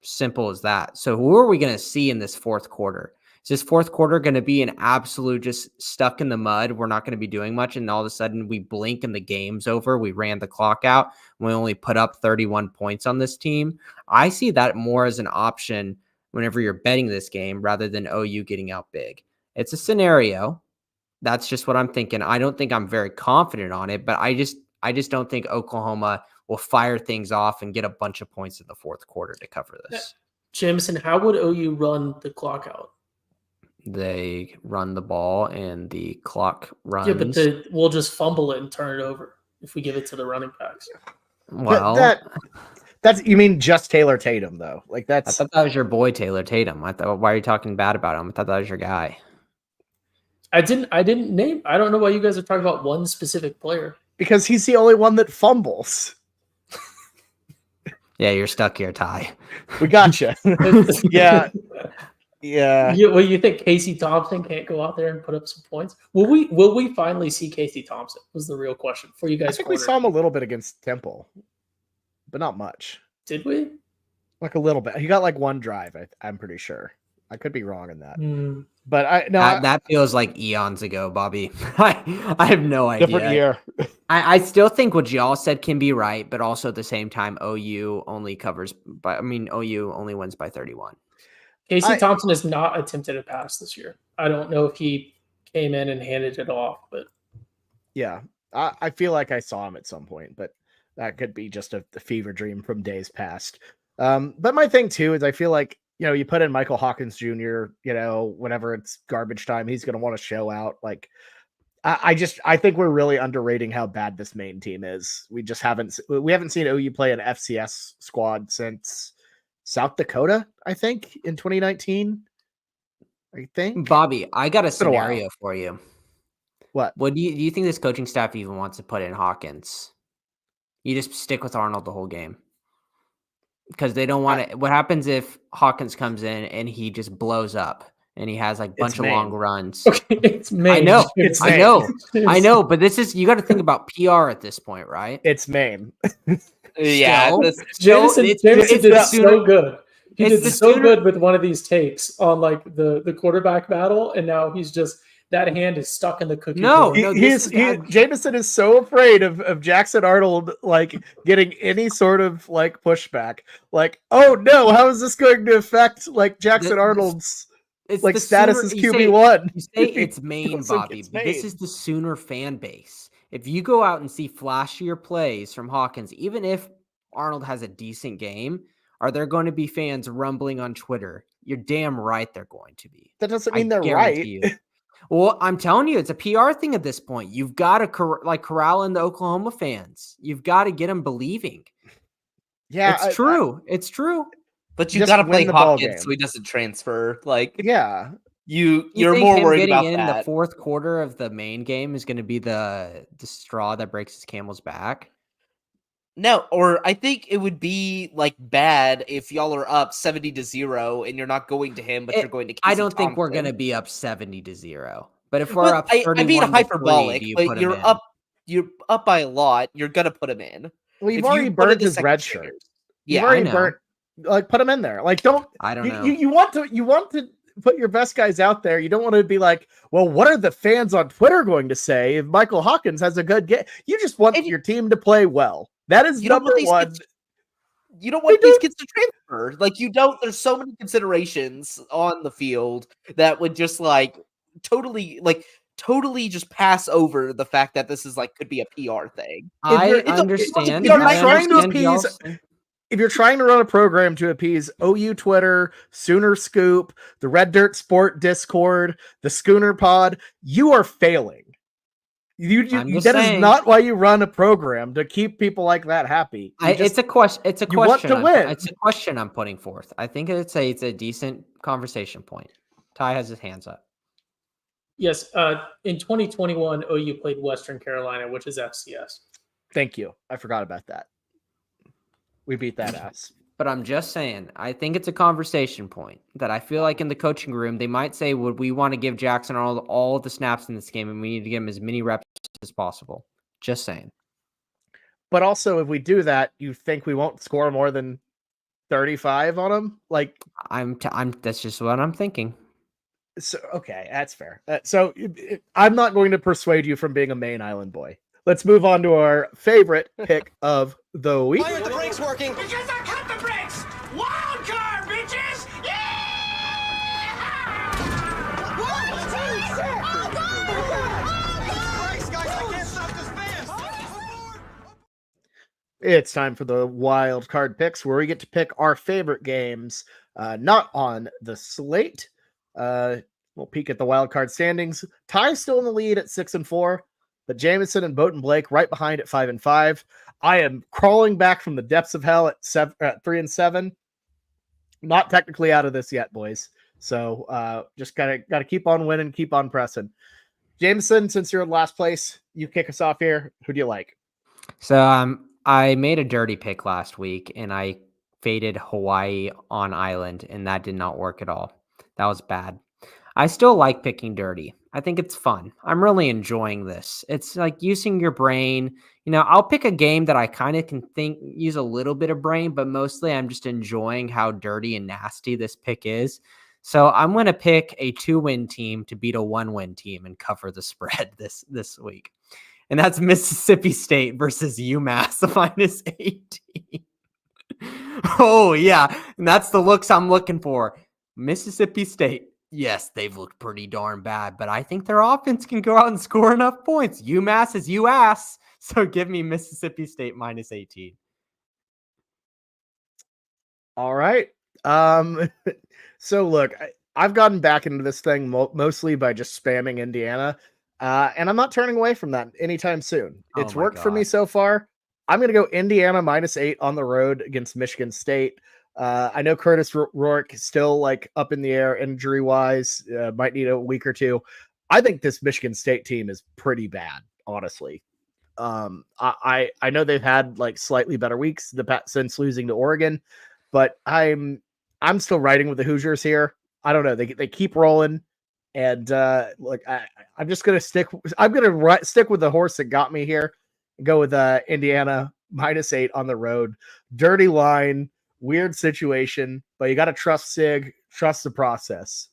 Simple as that. So who are we going to see in this fourth quarter? Is this fourth quarter going to be an absolute just stuck in the mud? We're not going to be doing much, and all of a sudden we blink and the game's over. We ran the clock out. We only put up 31 points on this team. I see that more as an option whenever you're betting this game rather than OU getting out big. It's a scenario. That's just what I'm thinking. I don't think I'm very confident on it, but I just don't think Oklahoma will fire things off and get a bunch of points in the fourth quarter to cover this. Jameson, how would OU run the clock out? They run the ball and the clock runs. Yeah, but we'll just fumble it and turn it over if we give it to the running backs. Well, that's you mean just Taylor Tatum though? Like I thought that was your boy Taylor Tatum. I thought, why are you talking bad about him? I thought that was your guy. I didn't name. I don't know why you guys are talking about one specific player. Because he's the only one that fumbles. Yeah, you're stuck here, Ty. We gotcha. Yeah. Well, you think Casey Thompson can't go out there and put up some points? Will we finally see Casey Thompson? Was the real question for you guys. I think we saw him a little bit against Temple, but not much. Did we? Like a little bit. He got like one drive. I'm pretty sure. I could be wrong in that. But that feels like eons ago, Bobby. I have no idea. Different year. I still think what y'all said can be right, but also at the same time, OU only wins by 31. Casey Thompson has not attempted a pass this year. I don't know if he came in and handed it off, but yeah, I feel like I saw him at some point, but that could be just a fever dream from days past. But my thing too is I feel like, you put in Michael Hawkins Jr., whenever it's garbage time, he's going to want to show out. Like, I think we're really underrating how bad this Maine team is. We haven't seen OU play an FCS squad since South Dakota, I think, in 2019. I think. Bobby, I got a scenario for you. What do you think this coaching staff even wants to put in Hawkins? You just stick with Arnold the whole game. Because they don't want to. What happens if Hawkins comes in and he just blows up and he has like a bunch of long runs? Okay, it's Maine. I know. But you got to think about PR at this point, right? It's Maine. Yeah, Jameson did so good. He did so good with one of these takes on like the quarterback battle, and now he's just. That hand is stuck in the cookie. Jameson is so afraid of Jackson Arnold like getting any sort of like pushback. Like, oh no, how is this going to affect like Jackson Arnold's like status as QB1? You say it's Maine, Bobby. This is the Sooner fan base. If you go out and see flashier plays from Hawkins, even if Arnold has a decent game, are there going to be fans rumbling on Twitter? You're damn right they're going to be. That doesn't I mean they're guarantee right. you. Well, I'm telling you, it's a PR thing at this point. You've got to corral in the Oklahoma fans. You've got to get them believing. Yeah, It's true. It's true. But you Just got to win play the ball Hawkins game. so he doesn't transfer. Like, yeah. You you're think more him worried getting about in that. the fourth quarter of the Maine game is going to be the straw that breaks his camel's back? No, or I think it would be like bad if y'all are up 70-0 and you're not going to him, but you're going to Casey I don't think we're Thompson. going to be up 70-0. But if we're Well, up I 31 mean to 3, hyperbolic, do you but put him in? you're up by a lot. You're gonna put him in. Well, you've If already you put in burned the his second red shirt. stringers- You've Yeah, already I know. burnt. Like, put him in there. Like, don't. I don't know. You want to put your best guys out there. You don't want to be like, well, what are the fans on Twitter going to say if Michael Hawkins has a good game? You just want your team to play well. That is you don't number want these one. kids- you don't want these kids to transfer. Like, you don't. There's so many considerations on the field that would just totally just pass over the fact that this is could be a PR thing. I It's understand. if you're trying to I understand appease- y'all's- If you're trying to run a program to appease OU Twitter, Sooner Scoop, the Red Dirt Sport Discord, the Schooner Pod, you are failing. I'm just That saying. is not why you run a program, to keep people like that happy. It's a question. It's a you want question. to win. It's a question I'm putting forth. I think it's a decent conversation point. Ty has his hands up. Yes, in 2021, OU played Western Carolina, which is FCS. Thank you. I forgot about that. We beat that ass. But I'm just saying, I think it's a conversation point that I feel like in the coaching room, they might say, would we want to give Jackson all of the snaps in this game, and we need to give him as many reps as possible? Just saying. But also, if we do that, you think we won't score more than 35 on him? Like, that's just what I'm thinking. So, okay, that's fair. I'm not going to persuade you from being a Maine Island boy. Let's move on to our favorite pick of the week. Why aren't the brakes working? Because I cut the brakes! Wild card, bitches! Yeah! What? Oh, God! Christ, guys, I can't stop this fast! It's time for the wild card picks, where we get to pick our favorite games, not on the slate. We'll peek at the wild card standings. Ty's still in the lead at 6-4, but Jameson and Bowden Blake right behind at 5-5. I am crawling back from the depths of hell at 3-7. Not technically out of this yet, boys. So just gotta keep on winning, keep on pressing. Jameson, since you're in last place, you kick us off here. Who do you like? So I made a dirty pick last week, and I faded Hawaii on island, and that did not work at all. That was bad. I still like picking dirty. I think it's fun. I'm really enjoying this. It's like using your brain. I'll pick a game that I kind of can use a little bit of brain, but mostly I'm just enjoying how dirty and nasty this pick is. So I'm going to pick a 2-win team to beat a 1-win team and cover the spread this week. And that's Mississippi State versus UMass -18. Oh, yeah. And that's the looks I'm looking for. Mississippi State. Yes, they've looked pretty darn bad, but I think their offense can go out and score enough points. UMass is UAss. So give me Mississippi State -18. All right. So look, I've gotten back into this thing mostly by just spamming Indiana. And I'm not turning away from that anytime soon. It's worked for me so far. I'm going to go Indiana -8 on the road against Michigan State. I know Curtis Rourke is still up in the air injury wise, might need a week or two. I think this Michigan State team is pretty bad, honestly. I know they've had slightly better weeks since losing to Oregon, but I'm still riding with the Hoosiers here. I don't know. They keep rolling. And look, I'm just gonna stick. I'm gonna stick with the horse that got me here. Go with Indiana -8 on the road. Dirty line, weird situation, but you got to trust Sig, trust the process.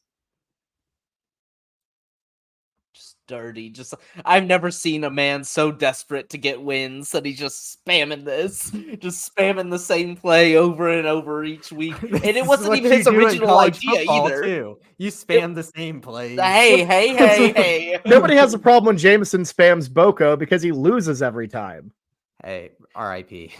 dirty. Just I've never seen a man so desperate to get wins that he's just spamming the same play over and over each week. And it wasn't even his original idea either. Too. You spam the same plays. Hey. Nobody has a problem when Jameson spams Boko because he loses every time. Hey, RIP.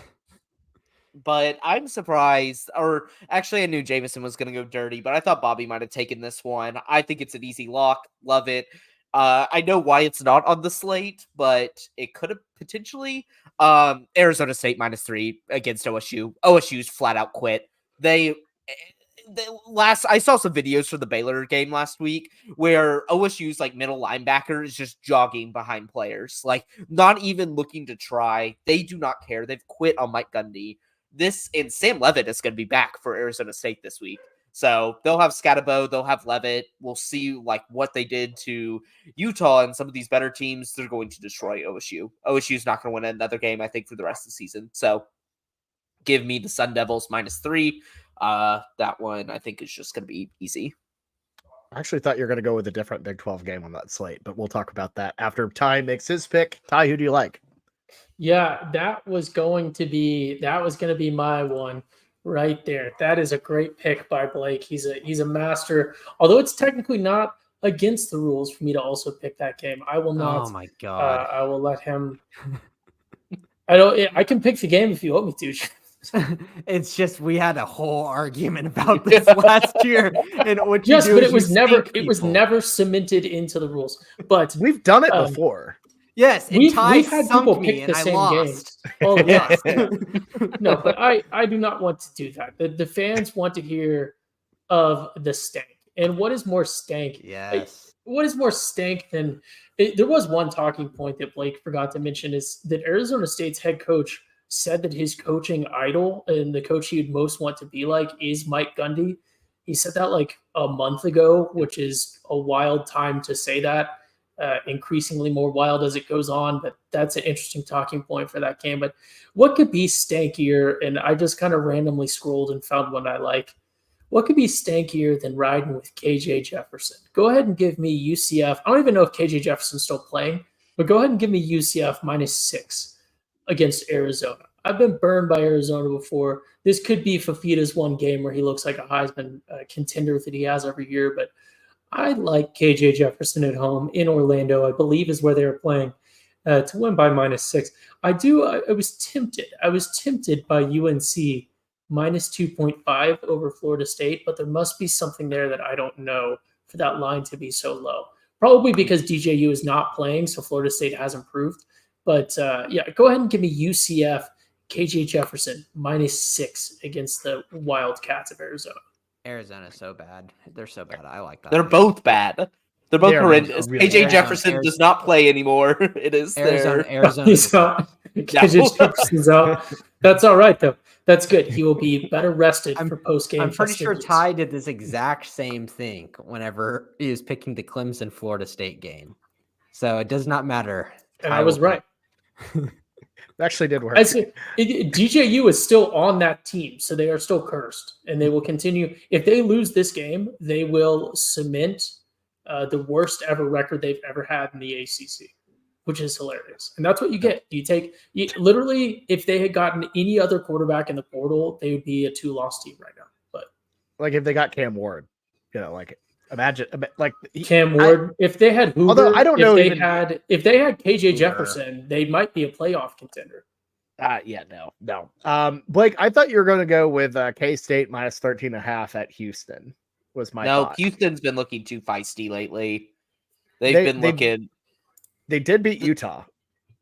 But I'm surprised, or actually I knew Jameson was going to go dirty, but I thought Bobby might have taken this one. I think it's an easy lock. Love it. I know why it's not on the slate, but it could have potentially. Arizona State -3 against OSU. OSU's flat out quit. I saw some videos for the Baylor game last week where OSU's like middle linebacker is just jogging behind players, like not even looking to try. They do not care. They've quit on Mike Gundy. And Sam Levitt is going to be back for Arizona State this week. So they'll have Scatabo, they'll have Levitt. We'll see like what they did to Utah and some of these better teams. They're going to destroy OSU. OSU's not going to win another game, I think, for the rest of the season. So give me the Sun Devils -3. That one I think is just going to be easy. I actually thought you were going to go with a different Big 12 game on that slate, but we'll talk about that after Ty makes his pick. Ty, who do you like? Yeah, that was going to be my one right there. That is a great pick by Blake. He's a master. Although it's technically not against the rules for me to also pick that game. I will not. Oh my god! I will let him. I can pick the game if you want me to. It's just we had a whole argument about this last year, and what you yes, do but is it was you never stink it was people. never cemented into the rules. But We've done it before. Yes, and we've Ty had sunk people me pick and the I same lost. games. Oh yes, yeah. No, but I do not want to do that. The fans want to hear of the stank, and what is more stank? Yes. What is more stank than? There was one talking point that Blake forgot to mention is that Arizona State's head coach said that his coaching idol and the coach he would most want to be like is Mike Gundy. He said that like a month ago, which is a wild time to say that. Increasingly more wild as it goes on, but that's an interesting talking point for that game. But what could be stankier? And I just kind of randomly scrolled and found one I like. What could be stankier than riding with KJ Jefferson? Go ahead and give me UCF. I don't even know if KJ Jefferson's still playing, but go ahead and give me UCF -6 against Arizona. I've been burned by Arizona before. This could be Fafita's one game where he looks like a Heisman contender that he has every year, but I like KJ Jefferson at home in Orlando, I believe is where they were playing, to win by -6. I was tempted. I was tempted by UNC -2.5 over Florida State, but there must be something there that I don't know for that line to be so low. Probably because DJU is not playing, so Florida State has improved. But yeah, go ahead and give me UCF, KJ Jefferson -6 against the Wildcats of Arizona. Arizona's so bad. They're so bad. I like that. They're both bad. They're both horrendous. really KJ bad. Jefferson does not play anymore. It is Arizona. there. Arizona. He's out. KJ Jefferson's out. That's all right, though. That's good. He will be better rested for post-game. I'm pretty sure festivities. Ty did this exact same thing whenever he was picking the Clemson Florida State game. So it does not matter. And I was right. It actually did work. I say DJU is still on that team, so they are still cursed, and they will continue. If they lose this game, they will cement the worst ever record they've ever had in the ACC, which is hilarious. And that's what you get. Literally, if they had gotten any other quarterback in the portal, they would be a 2-loss team right now. But Like if they got Cam Ward, like imagine like Cam Ward, if they had Hoover, although I don't know if they had KJ Jefferson, they might be a playoff contender. No. Blake, I thought you were going to go with K-State -13.5 at Houston. Was my thought. Houston's been looking too feisty lately. They've been looking. They did beat Utah.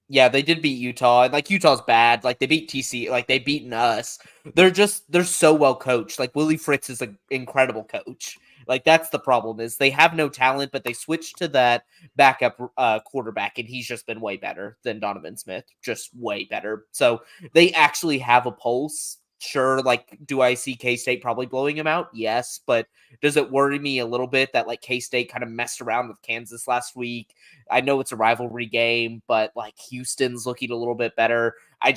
Yeah, they did beat Utah, and like Utah's bad. Like they beat TC, like they beaten us. They're so well coached. Like Willie Fritz is an incredible coach. Like that's the problem is they have no talent, but they switched to that backup quarterback, and he's just been way better than Donovan Smith, just way better. So they actually have a pulse. Sure, like do I see K-State probably blowing him out? Yes, but does it worry me a little bit that like K-State kind of messed around with Kansas last week? I know it's a rivalry game, but like Houston's looking a little bit better. I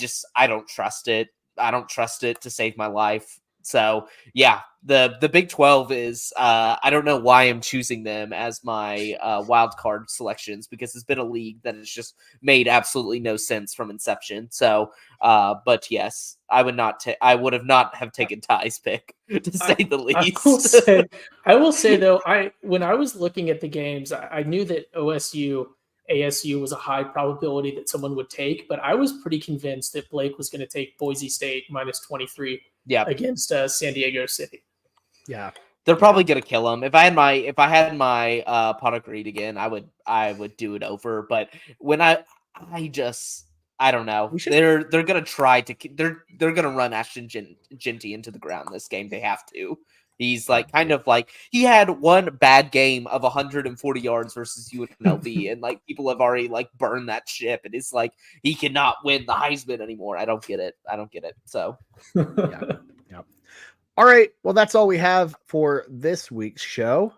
don't trust it. I don't trust it to save my life. So yeah, The Big 12 is I don't know why I'm choosing them as my wild card selections, because it's been a league that has just made absolutely no sense from inception. So, but yes, I would have not have taken Ty's pick, to say the least. I will say though, when I was looking at the games, I knew that OSU ASU was a high probability that someone would take, but I was pretty convinced that Blake was going to take Boise State minus 23 against San Diego City. Yeah. They're probably gonna kill him. If I had my pot of greed again, I would do it over. But when I don't know. They're gonna try to they're gonna run Ashton Ginty into the ground this game. They have to. He's like he had one bad game of 140 yards versus UNLV, and like people have already like burned that ship. And it's like he cannot win the Heisman anymore. I don't get it. So yeah. All right. Well, that's all we have for this week's show.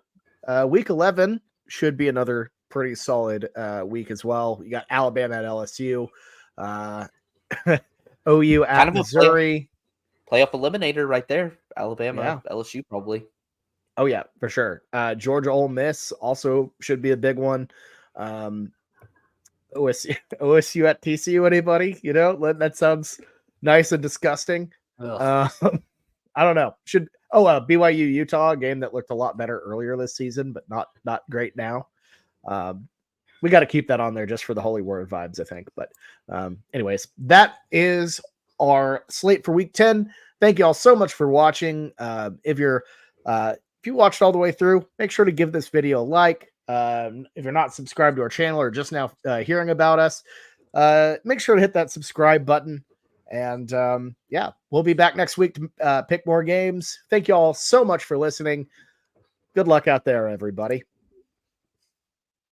Week 11 should be another pretty solid week as well. You got Alabama at LSU, OU at Missouri. Playoff eliminator right there. Alabama, LSU probably. Oh, yeah, for sure. Georgia, Ole Miss also should be a big one. OSU at TCU, anybody? You know, that sounds nice and disgusting. I don't know. BYU Utah, a game that looked a lot better earlier this season, but not great now. We got to keep that on there just for the holy word vibes, I think. But anyways, that is our slate for week 10. Thank you all so much for watching. If you watched all the way through, make sure to give this video a like. If you're not subscribed to our channel or just now hearing about us, make sure to hit that subscribe button. And we'll be back next week to pick more games. Thank you all so much for listening. Good luck out there, everybody.